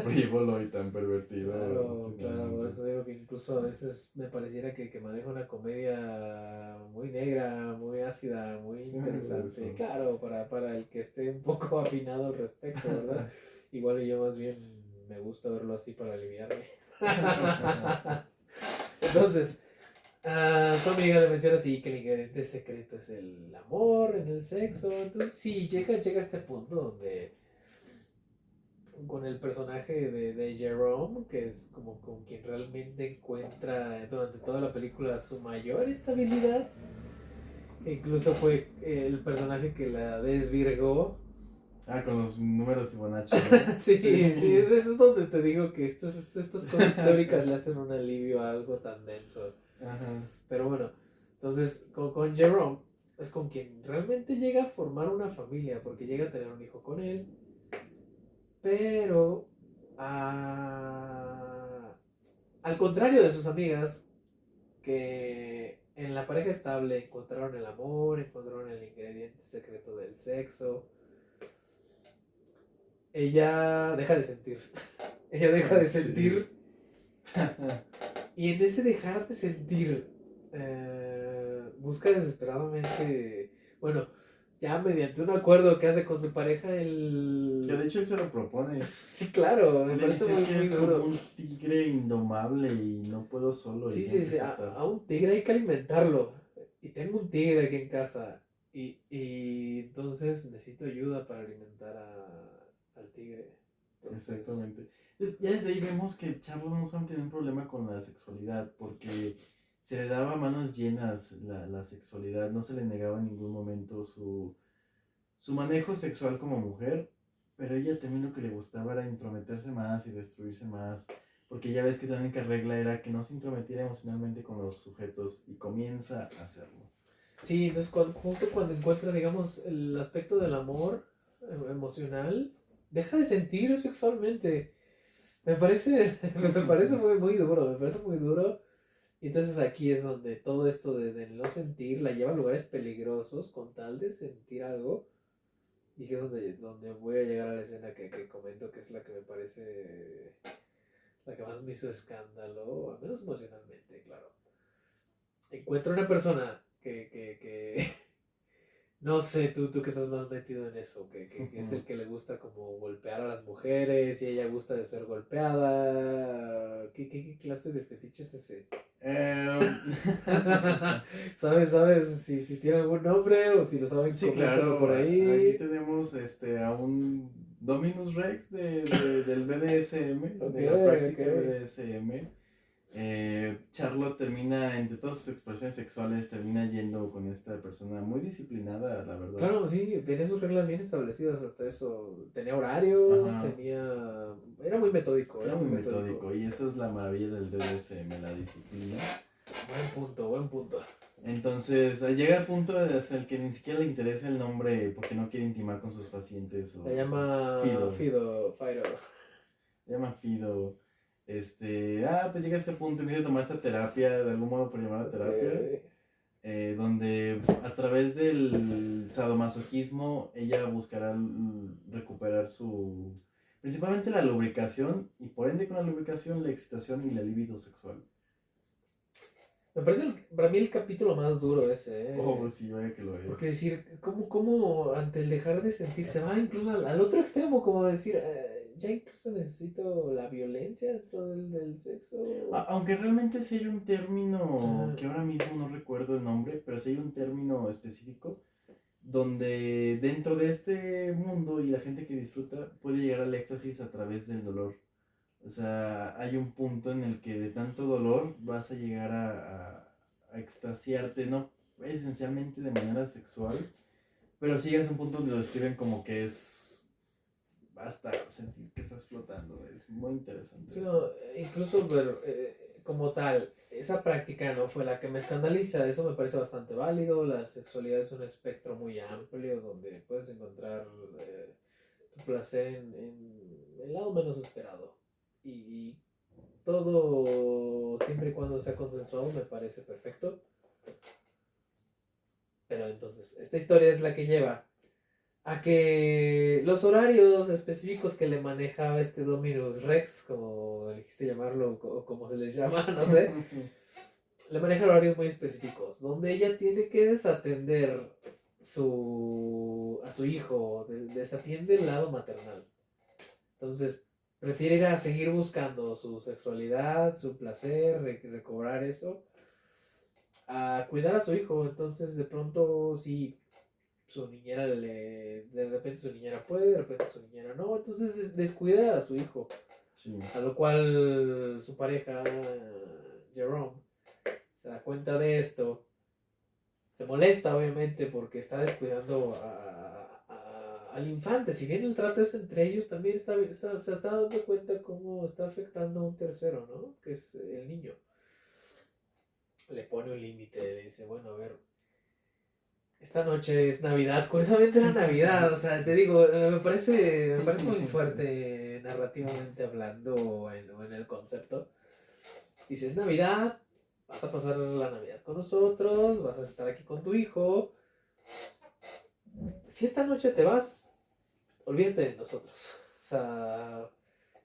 frívolo y tan pervertido. Claro, claro, por Finalmente. eso digo que incluso a veces me pareciera que maneja una comedia muy negra, muy ácida, muy Sí, algo de interesante. eso. Claro, para el que esté un poco afinado al respecto, ¿verdad? Igual yo más bien me gusta verlo así para aliviarme. Entonces, su amiga le menciona así que el ingrediente secreto es el amor en el sexo. Entonces, sí, llega a este punto donde con el personaje de Jerome, que es como con quien realmente encuentra durante toda la película su mayor estabilidad. E incluso fue el personaje que la desvirgó. Ah, con los números Fibonacci, ¿no? Sí, sí, Sí. eso es donde te digo que estas cosas teóricas le hacen un alivio a algo tan denso. Ajá. Pero bueno, entonces con Jerome es con quien realmente llega a formar una familia, porque llega a tener un hijo con él, pero al contrario de sus amigas, que en la pareja estable encontraron el amor, encontraron el ingrediente secreto del sexo, ella deja de sentir. Ella deja de sentir. Y en ese dejar de sentir, busca desesperadamente, bueno, ya mediante un acuerdo que hace con su pareja, Que de hecho él se lo propone. Sí, claro, me Le parece dice muy, que muy es duro. como un tigre indomable y no puedo solo. Sí, Y sí, tengo que sí, saltar. a un tigre hay que alimentarlo. Y tengo un tigre aquí en casa. Y entonces necesito ayuda para alimentar al tigre. Entonces, Exactamente. Ya desde ahí vemos que Charlo no solo tiene un problema con la sexualidad, porque se le daba a manos llenas la sexualidad, no se le negaba en ningún momento su manejo sexual como mujer, pero ella también lo que le gustaba era intrometerse más y destruirse más, porque ya ves que la única regla era que no se intrometiera emocionalmente con los sujetos y comienza a hacerlo. sí, entonces justo cuando encuentra, digamos, el aspecto del amor emocional, deja de sentir sexualmente. Me parece, me parece muy, muy duro, me parece muy duro. Y entonces aquí es donde todo esto de no sentir la lleva a lugares peligrosos con tal de sentir algo. Y que es donde voy a llegar a la escena que comento, que es la que me parece la que más me hizo escándalo, al menos emocionalmente, claro. Encuentro una persona que no sé, tú que estás más metido en eso, que es el que le gusta como golpear a las mujeres y ella gusta de ser golpeada. ¿Qué clase de fetiche es ese? ¿Sabes si tiene algún nombre o si lo saben? Sí, Coméntalo por claro. Aquí ahí. tenemos a un Dominus Rex del BDSM, Ok, de la ok. práctica BDSM. Charlotte termina, entre todas sus expresiones sexuales, termina yendo con esta persona muy disciplinada, la verdad. Claro, sí, tenía sus reglas bien establecidas hasta eso. Tenía horarios, Ajá. Era muy metódico, Era muy metódico y eso es la maravilla del BDSM, la disciplina. Buen punto, buen punto. Entonces, llega al punto hasta el que ni siquiera le interesa el nombre porque no quiere intimar con sus pacientes o Se llama Fido. Fido. Se llama Fido. Pues llega a este punto, empieza a tomar esta terapia, de algún modo por llamar a terapia, Okay. donde a través del sadomasoquismo ella buscará recuperar principalmente la lubricación y por ende con la lubricación la excitación y la libido sexual. Me parece para mí el capítulo más duro ese, Oh, sí, vaya que lo es. Porque decir, ¿cómo ante el dejar de sentir se va incluso al otro extremo? Como decir, ya incluso necesito la violencia dentro del sexo. Aunque realmente sí hay un término Ajá. que ahora mismo no recuerdo el nombre, pero sí hay un término específico donde dentro de este mundo y la gente que disfruta puede llegar al éxtasis a través del dolor. O sea, hay un punto en el que de tanto dolor vas a llegar a extasiarte, no esencialmente de manera sexual, pero sí llegas a un punto donde lo describen como que es hasta sentir que estás flotando. Es muy interesante eso. Incluso como tal, esa práctica no fue la que me escandaliza. Eso me parece bastante válido. La sexualidad es un espectro muy amplio donde puedes encontrar tu placer en el lado menos esperado. Y todo, siempre y cuando sea consensuado, me parece perfecto. Pero entonces, esta historia es la que lleva a que los horarios específicos que le manejaba este Dominus Rex, como elegiste llamarlo, o como se les llama, no sé, le maneja horarios muy específicos, donde ella tiene que desatender a su hijo, desatiende el lado maternal. Entonces, prefiere ir a seguir buscando su sexualidad, su placer, recobrar eso, a cuidar a su hijo. Entonces, de pronto, sí, su niñera de repente su niñera puede, de repente su niñera no, entonces descuida a su hijo. Sí. A lo cual su pareja, Jerome, se da cuenta de esto, se molesta obviamente porque está descuidando al infante. Si bien el trato es entre ellos, también se está dando cuenta cómo está afectando a un tercero, ¿no? Que es el niño. Le pone un límite, le dice, bueno, a ver, esta noche es Navidad, curiosamente era Navidad, o sea, te digo, me parece muy fuerte narrativamente hablando o en el concepto. Dices, Navidad, vas a pasar la Navidad con nosotros, vas a estar aquí con tu hijo. Si esta noche te vas, olvídate de nosotros. O sea,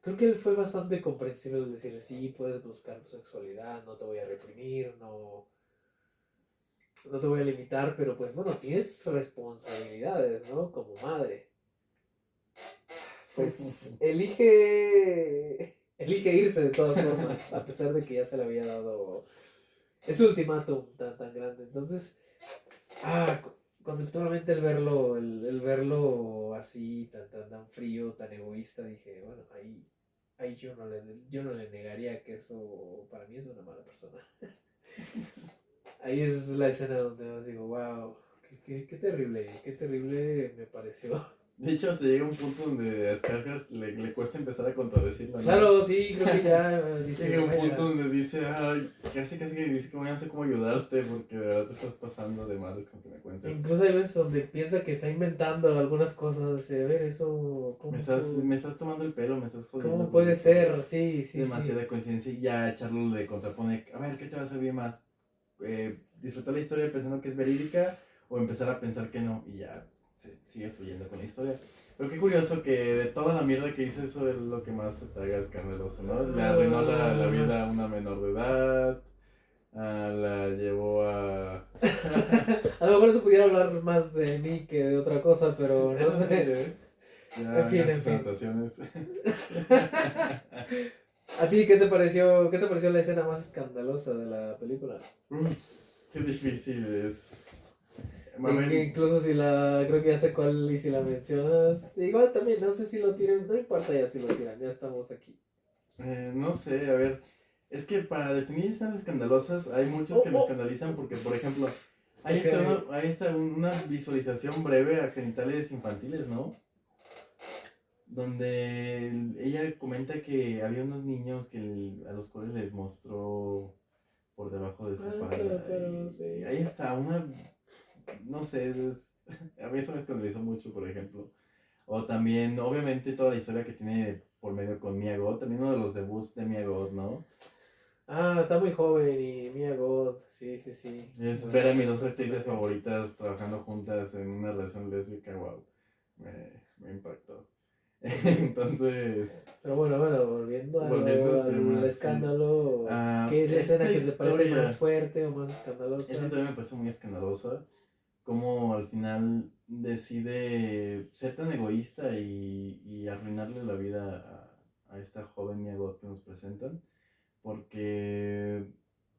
creo que él fue bastante comprensible al decirle, sí, puedes buscar tu sexualidad, no te voy a reprimir, no te voy a limitar, pero pues bueno, tienes responsabilidades, ¿no? Como madre. Pues elige irse de todas formas, a pesar de que ya se le había dado ese ultimátum tan grande. Entonces, conceptualmente el verlo así, tan frío, tan egoísta, dije, bueno, ahí yo no le negaría que eso para mí es una mala persona. Ahí es la escena donde más digo, wow, qué terrible me pareció. De hecho, se llega a un punto donde a Skarsgård le cuesta empezar a contradecirlo, ¿no? Claro, sí, creo que ya dice. Llega un punto donde dice, ay, casi que dice que voy a no sé cómo ayudarte porque de verdad te estás pasando de madres con que me cuentes. Incluso hay veces donde piensa que está inventando algunas cosas, de ver eso, ¿cómo me estás tomando el pelo, me estás jodiendo. ¿Cómo puede ser? Sí. Demasiada coincidencia y ya Charlo le contrapone, a ver, ¿qué te va a servir más? ¿Disfrutar la historia pensando que es verídica o empezar a pensar que no? Y ya se sigue fluyendo con la historia. Pero qué curioso que de toda la mierda que hizo, eso es lo que más se traga escandaloso, ¿no? Le arruinó la vida a una menor de edad, la llevó a... A lo mejor eso pudiera hablar más de mí que de otra cosa, pero no Eso sé. sí, ya En fin, sus en fin. anotaciones. ¿A ti qué te pareció la escena más escandalosa de la película? Qué difícil es. Incluso creo que ya sé cuál y si la mencionas. Igual también, no sé si lo tiran, no importa ya si lo tiran, ya estamos aquí. No sé, a ver, es que para definir escenas escandalosas hay muchas que me escandalizan porque, por ejemplo, ahí está una visualización breve a genitales infantiles, ¿no? Donde ella comenta que había unos niños a los cuales les mostró por debajo de su falda. Claro, sí. Y ahí está, no sé, a mí eso me escandalizó mucho, por ejemplo. O también, obviamente, toda la historia que tiene por medio con Mia Goth, también uno de los debuts de Mia Goth, ¿no? Está muy joven y Mia Goth, sí. Es ver a mis dos actrices favoritas trabajando juntas en una relación lésbica, wow, me impactó. Entonces... Pero bueno, volviendo al tema, al escándalo, sí. ¿qué es la escena que te parece historia, más fuerte o más escandalosa? Esta historia me parece muy escandalosa. Como al final decide ser tan egoísta y arruinarle la vida a esta joven Mia Goth que nos presentan. Porque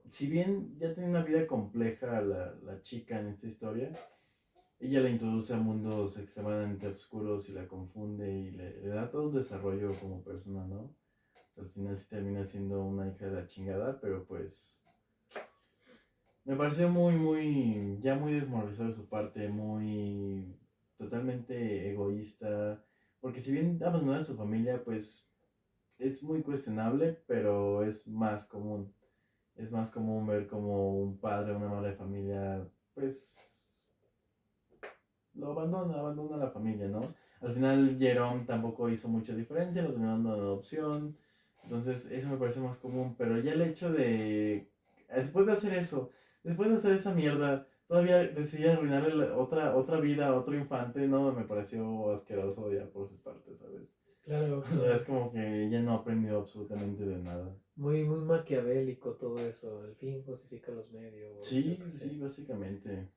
si bien ya tiene una vida compleja la chica en esta historia, ella la introduce a mundos extremadamente oscuros y la confunde y le da todo un desarrollo como persona, ¿no? O sea, al final sí termina siendo una hija de la chingada, pero pues me pareció ya muy desmoralizado de su parte, muy totalmente egoísta, porque si bien abandonar a su familia, pues es muy cuestionable, pero es más común. Es más común ver como un padre o una madre de familia, pues lo abandona a la familia, ¿no? Al final Jerome tampoco hizo mucha diferencia, lo terminó dando de adopción, entonces eso me parece más común, pero ya el hecho de, después de hacer eso, después de hacer esa mierda, todavía decidí arruinarle otra vida a otro infante, ¿no? Me pareció asqueroso ya por su parte, ¿sabes? Claro. O sea, es como que ella no aprendió absolutamente de nada. Muy maquiavélico todo eso, el fin justifica los medios. Sí, básicamente.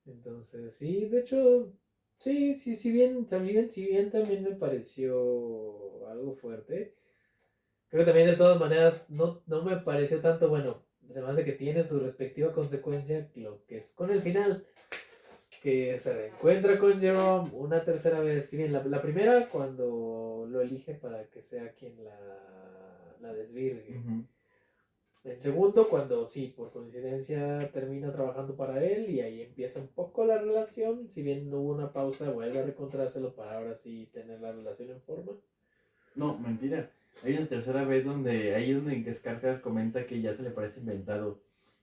Entonces, sí, de hecho, sí, si bien también me pareció algo fuerte, creo que también de todas maneras no me pareció tanto, bueno, se me hace que tiene su respectiva consecuencia, lo que es con el final, que se reencuentra con Jerome una tercera vez, si bien la primera cuando lo elige para que sea quien la desvirgue. Uh-huh. El segundo, cuando sí, por coincidencia termina trabajando para él y ahí empieza un poco la relación. Si bien no hubo una pausa, vuelve a reencontrárselo para ahora sí tener la relación en forma. No, mentira. Hay una tercera vez ahí es donde Skarsgård comenta que ya se le parece inventado.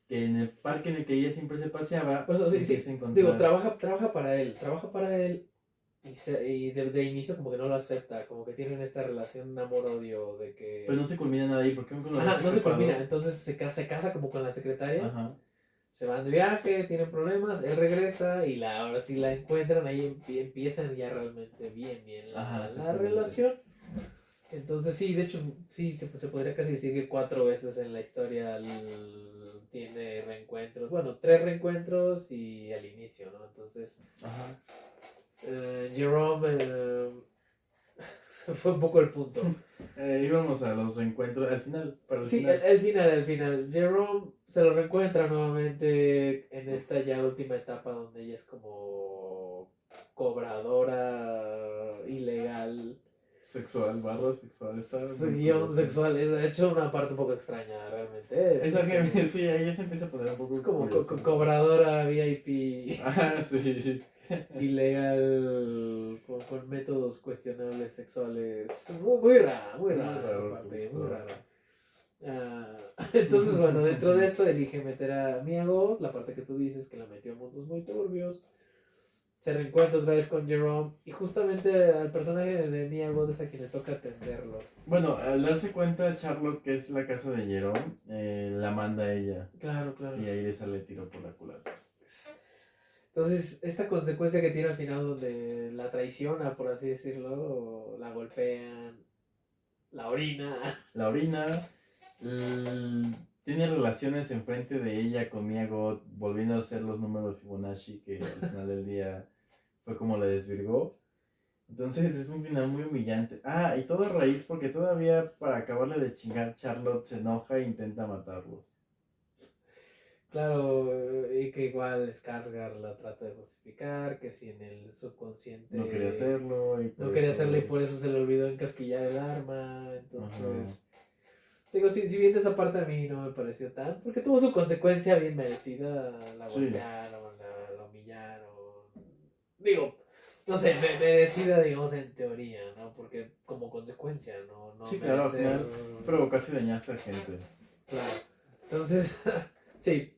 Que en el parque en el que ella siempre se paseaba, Por eso, sí, encontrar... digo, trabaja para él. y de inicio como que no lo acepta, como que tienen esta relación amor-odio de que... Pero no se culmina nada ahí, porque nunca lo Ajá, ves no se separado. culmina, entonces se casa como con la secretaria, Ajá. se van de viaje, tienen problemas, él regresa y ahora sí la encuentran, ahí empiezan ya realmente bien Ajá, la exactamente. relación. Entonces sí, de hecho, sí, se podría casi decir que 4 veces en la historia tiene reencuentros, bueno, 3 reencuentros y al inicio, ¿no? Entonces, Ajá. Jerome se fue un poco el punto. Íbamos a los reencuentros, al final, para el Sí, final. el final. Jerome se lo reencuentra nuevamente en esta ya última etapa donde ella es como cobradora ilegal. Sexual, barra sexual, está muy Guión curioso. sexual, es de hecho una parte un poco extraña realmente. Esa que, sí, ahí se empieza a poner un poco Es como curioso. cobradora VIP Ah, sí. ilegal con métodos cuestionables sexuales. Muy rara esa raro su parte, muy historia. rara. Entonces, bueno, dentro de esto elige meter a Mia Goth, la parte que tú dices que la metió en mundos muy turbios. Se reencuentra otra vez con Jerome y justamente al personaje de Mia Goth es a quien le toca atenderlo. Bueno, al darse cuenta Charlotte que es la casa de Jerome, la manda a ella. Claro, claro. Y ahí le sale tiro por la culata. Entonces, esta consecuencia que tiene al final donde la traiciona, por así decirlo, la golpean, la orina. La orina, tiene relaciones enfrente de ella con Mia Goth, volviendo a hacer los números Fibonacci, que al final del día fue como la desvirgó. Entonces es un final muy humillante. Ah, y todo a raíz porque todavía para acabarle de chingar Charlotte se enoja e intenta matarlos. Claro, y que igual Skarsgård la trata de justificar, que si en el subconsciente No quería hacerlo y por no quería eso... hacerlo y por eso se le olvidó encasquillar el arma. Entonces, Ajá. digo, si bien esa parte a mí no me pareció tan, porque tuvo su consecuencia bien merecida, la Sí. golpearon, la humillaron. Digo, no sé, merecida, digamos, en teoría, ¿no? Porque como consecuencia, no Sí, claro, al merecer... final provocaste y dañaste a gente. Claro. Entonces, sí,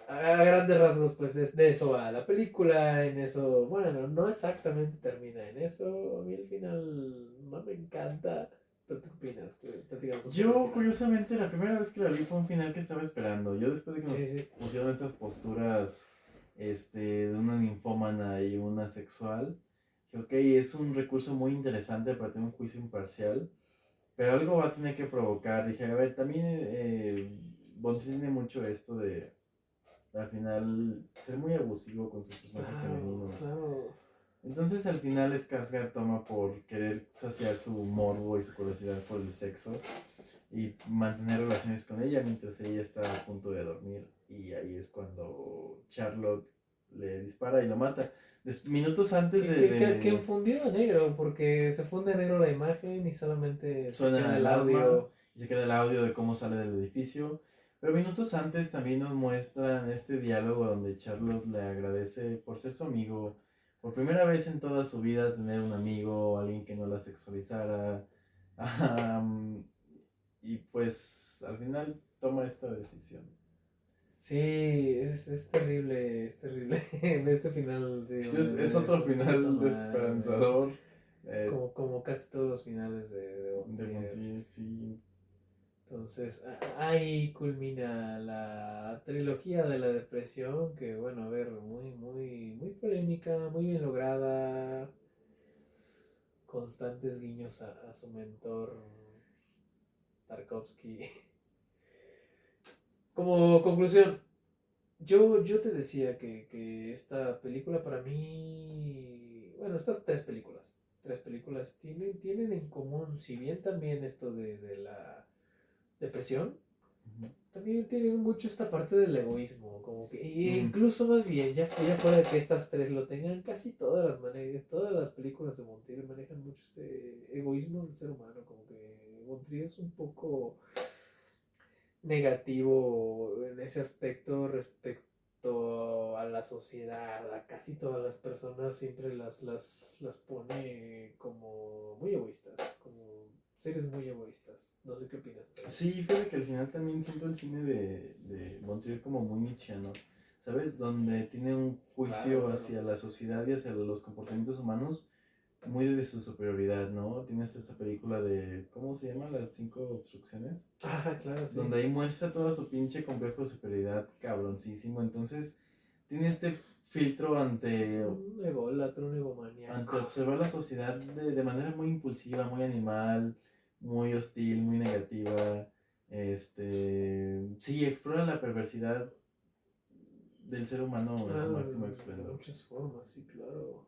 a grandes rasgos, pues de eso va la película, en eso, bueno, no exactamente termina en eso, a mí el final no me encanta, pero ¿tú qué opinas? Platícanos un poco del Yo, final. curiosamente, la primera vez que la vi fue un final que estaba esperando. Yo después de que nos Sí, sí. pusieron esas posturas de una ninfómana y una sexual, dije, ok, es un recurso muy interesante para tener un juicio imparcial, pero algo va a tener que provocar. Dije, a ver, también Bond tiene mucho esto de, al final, ser muy abusivo con sus personajes femeninos. Claro. Entonces al final Skarsgård toma por querer saciar su morbo y su curiosidad por el sexo y mantener relaciones con ella mientras ella está a punto de dormir, y ahí es cuando Charlotte le dispara y lo mata. Minutos antes Que fundido a negro, porque se funde a negro la imagen y solamente se suena queda el el arma audio. y se queda el audio de cómo sale del edificio. Pero minutos antes también nos muestran este diálogo donde Charlotte le agradece por ser su amigo, por primera vez en toda su vida tener un amigo, alguien que no la sexualizara. Y pues al final toma esta decisión. Sí, es terrible, es terrible. En este final, digo, Es otro final desesperanzador. como casi todos los finales de De Bontier. Montiel, sí. Entonces, ahí culmina la trilogía de la depresión, que bueno, a ver, muy polémica, muy bien lograda, constantes guiños a su mentor Tarkovsky. Como conclusión, yo te decía que esta película para mí, bueno, estas tres películas tienen en común, si bien también esto de la depresión, también tienen mucho esta parte del egoísmo, como que, e incluso más bien, ya fuera de que estas tres lo tengan, casi todas las maneras, todas las películas de Montiel manejan mucho este egoísmo del ser humano, como que Montiel es un poco negativo en ese aspecto respecto a la sociedad, a casi todas las personas siempre las pone como muy egoístas, como seres muy egoístas. No sé qué opinas tú. Sí, fíjate que al final también siento el cine de Montiel como muy nietzscheano, ¿sabes? Donde tiene un juicio Claro. hacia la sociedad y hacia los comportamientos humanos muy de su superioridad, ¿no? Tienes esta película de, ¿cómo se llama? Las 5 obstrucciones. Ah, claro, sí. Donde ahí muestra todo su pinche complejo de superioridad cabroncísimo. Entonces, tiene este filtro Es un ególatra, un ante egomaniaco. observar la sociedad de manera muy impulsiva, muy animal, muy hostil, muy negativa. Sí, explora la perversidad del ser humano en Ah, su máximo de esplendor. muchas formas, sí, claro.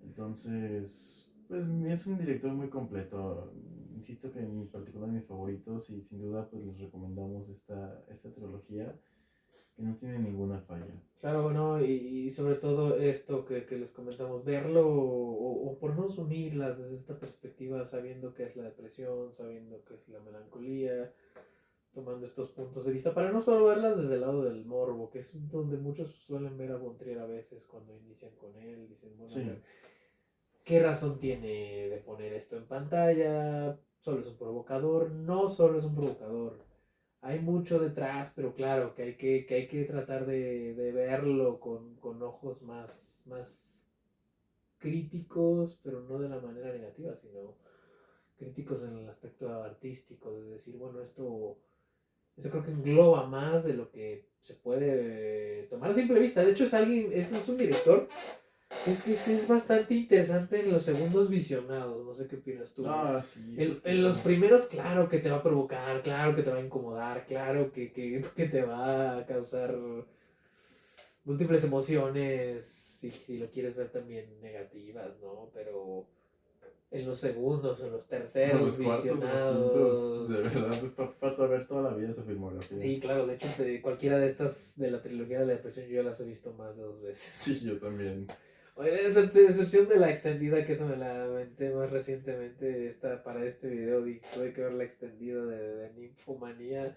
Entonces, pues es un director muy completo. Insisto que en particular mis favoritos y sin duda pues les recomendamos esta trilogía que no tiene ninguna falla. Claro, ¿no? Y sobre todo esto que les comentamos, verlo o por no unirlas desde esta perspectiva, sabiendo qué es la depresión, sabiendo qué es la melancolía, tomando estos puntos de vista, para no solo verlas desde el lado del morbo, que es donde muchos suelen ver a Von Trier a veces cuando inician con él, dicen, bueno, a Sí, ver, ¿qué razón tiene de poner esto en pantalla? Solo es un provocador, no solo es un provocador. Hay mucho detrás, pero claro, que hay que tratar de verlo con ojos más críticos, pero no de la manera negativa, sino críticos en el aspecto artístico, de decir, bueno, esto creo que engloba más de lo que se puede tomar a simple vista. De hecho, es un director es bastante interesante en los segundos visionados, no sé qué opinas tú. sí, eso En los estuvo. primeros, claro que te va a provocar, claro que te va a incomodar, claro que te va a causar múltiples emociones, si lo quieres ver también negativas, ¿no? Pero en los segundos, en los No, terceros los cuartos o los quintos, de visionados. verdad, es para ver toda la vida su filmografía. Sí, claro, de hecho, cualquiera de estas de la trilogía de la depresión yo ya las he visto más de 2 veces. Sí, yo también. Oye, excepción de la extendida, que eso me la aventé más recientemente para este video, tuve que ver la extendida de Ninfomanía,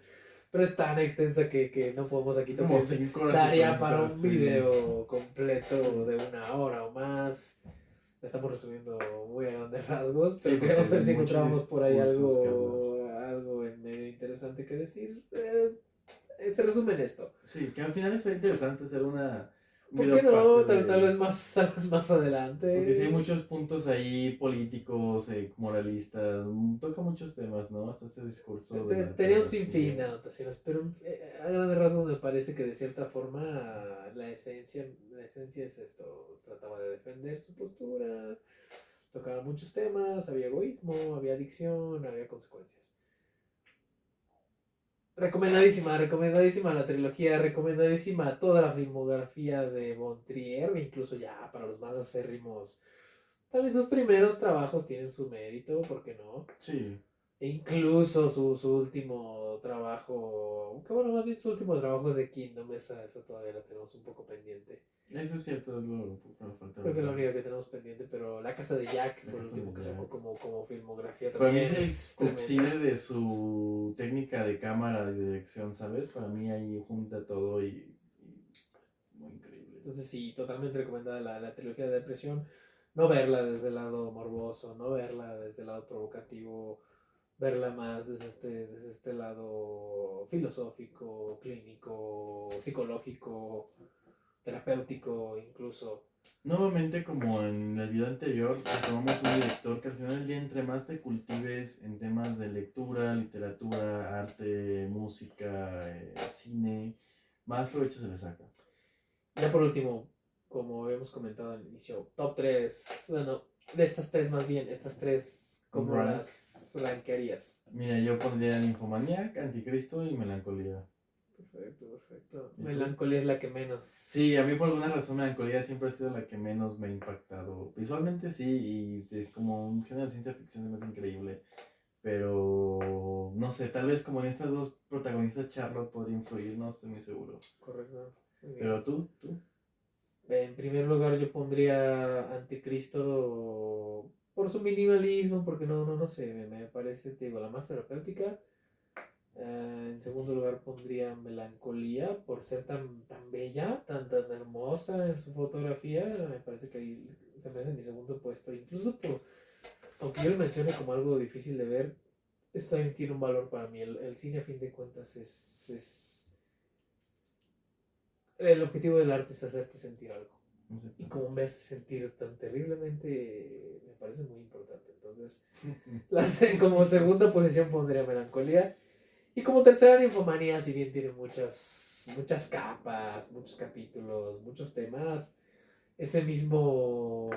pero es tan extensa que no podemos aquí Son como tocar. 5 horas y Daría para 30, un sí. video completo Sí. de 1 hora o más. La estamos resumiendo muy a grandes rasgos, Sí, pero porque queremos hay ver si muchos encontramos por ahí discursos que hablar. algo en medio interesante que decir. Se resume en esto. Sí, que al final está interesante hacer un ¿Por qué video no? parte Tal de. tal vez más Porque sí hay adelante. muchos puntos ahí políticos, moralistas, toca muchos temas, ¿no? Hasta este discurso de la Tenía un sinfín pedagogía. de anotaciones, pero a grandes rasgos me parece que de cierta forma la esencia es esto. Trataba de defender su postura, tocaba muchos temas, había egoísmo, había adicción, había consecuencias. Recomendadísima, recomendadísima la trilogía, recomendadísima toda la filmografía de Von Trier, incluso ya para los más acérrimos. Tal vez sus primeros trabajos tienen su mérito, ¿por qué no? Sí, E incluso su último trabajo, que bueno, más bien su último trabajo es de Kingdom, esa todavía la tenemos un poco pendiente. eso es cierto, es lo que nos falta Creo que es la verla. única que tenemos pendiente, pero La Casa de Jack La fue el casa último de que sacó Jack. como filmografía, Para mí también es el es cupcine tremenda. de su técnica de cámara y de dirección, ¿sabes? Para mí ahí junta todo y muy increíble. Entonces sí, totalmente recomendada la trilogía de Depresión. No verla desde el lado morboso, no verla desde el lado provocativo, verla más desde este lado filosófico, clínico, psicológico, terapéutico incluso. Nuevamente, como en el video anterior, tomamos un director que al final del día, entre más te cultives en temas de lectura, literatura, arte, música, cine, más provecho se le saca. Ya por último, como habíamos comentado al inicio, top 3 bueno, de estas tres más bien, estas tres, Un ¿cómo rank. las rankearías? Mira, yo pondría Ninfomaniac, Anticristo y Melancolía. Perfecto, perfecto. ¿Y tú? Melancolía es la que menos. Sí, a mí por alguna razón Melancolía siempre ha sido la que menos me ha impactado. Visualmente sí, y es como un género de ciencia ficción más increíble. Pero no sé, tal vez como en estas dos protagonistas Charlotte podría influir, no estoy muy seguro. Correcto, muy bien. Pero tú. En primer lugar yo pondría Anticristo por su minimalismo, porque no sé, me parece, te digo, la más terapéutica. En segundo lugar pondría Melancolía por ser tan bella, tan hermosa en su fotografía. Me parece que ahí se me hace mi segundo puesto. Incluso aunque yo lo mencione como algo difícil de ver, esto también tiene un valor para mí. El cine a fin de cuentas es... El objetivo del arte es hacerte sentir algo. y como me hace sentir tan terriblemente, me parece muy importante. Entonces, como segunda posición pondría Melancolía. Y como tercera, Ninfomanía, si bien tiene muchas capas, muchos capítulos, muchos temas, ese mismo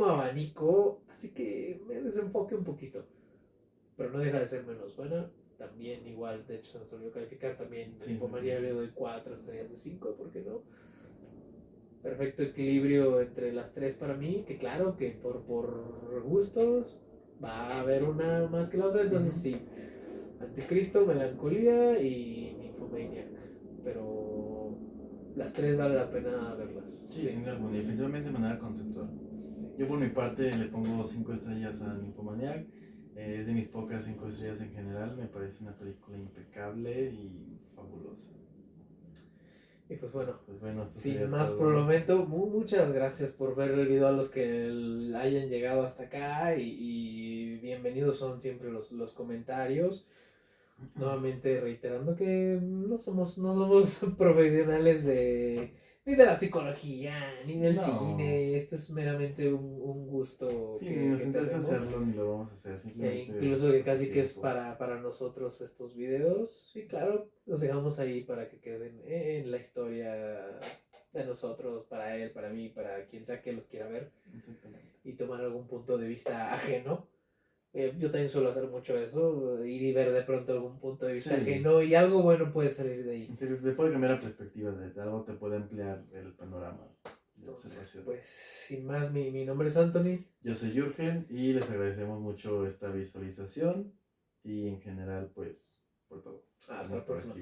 abanico, así que me desenfoque un poquito. Pero no deja de ser menos buena. También igual, de hecho se nos olvidó calificar, también Sí, Ninfomanía le doy 4 estrellas de 5, ¿por qué no? Perfecto equilibrio entre las tres para mí, que claro que por gustos va a haber una más que la otra, entonces sí, Anticristo, Melancolía y Nymphomaniac, pero las tres vale la pena verlas. Sí, sin duda alguna, y principalmente de manera conceptual. Yo por mi parte le pongo 5 estrellas a Nymphomaniac. Es de mis pocas 5 estrellas en general. Me parece una película impecable y fabulosa. Y pues bueno, esto sin sería más todo. por el momento, muchas gracias por ver el video a los que hayan llegado hasta acá y bienvenidos son siempre los comentarios. Nuevamente reiterando que no somos profesionales ni de la psicología, ni del No. cine. Esto es meramente un gusto Sí, que, ni nos que interesa tenemos. hacerlo ni lo vamos a hacer. E Simplemente. incluso que casi que es tiempo. para nosotros estos videos. Y claro, los dejamos ahí para que queden en la historia de nosotros, para él, para mí, para quien sea que los quiera ver. Exactamente. Y tomar algún punto de vista ajeno. Yo también suelo hacer mucho eso, ir y ver de pronto algún punto de vista ajeno y algo bueno puede salir de ahí. Te puede cambiar la perspectiva de algo, te puede ampliar el panorama de observación. Pues sin más, mi nombre es Anthony. Yo soy Jürgen y les agradecemos mucho esta visualización y en general pues por todo. Hasta la próxima.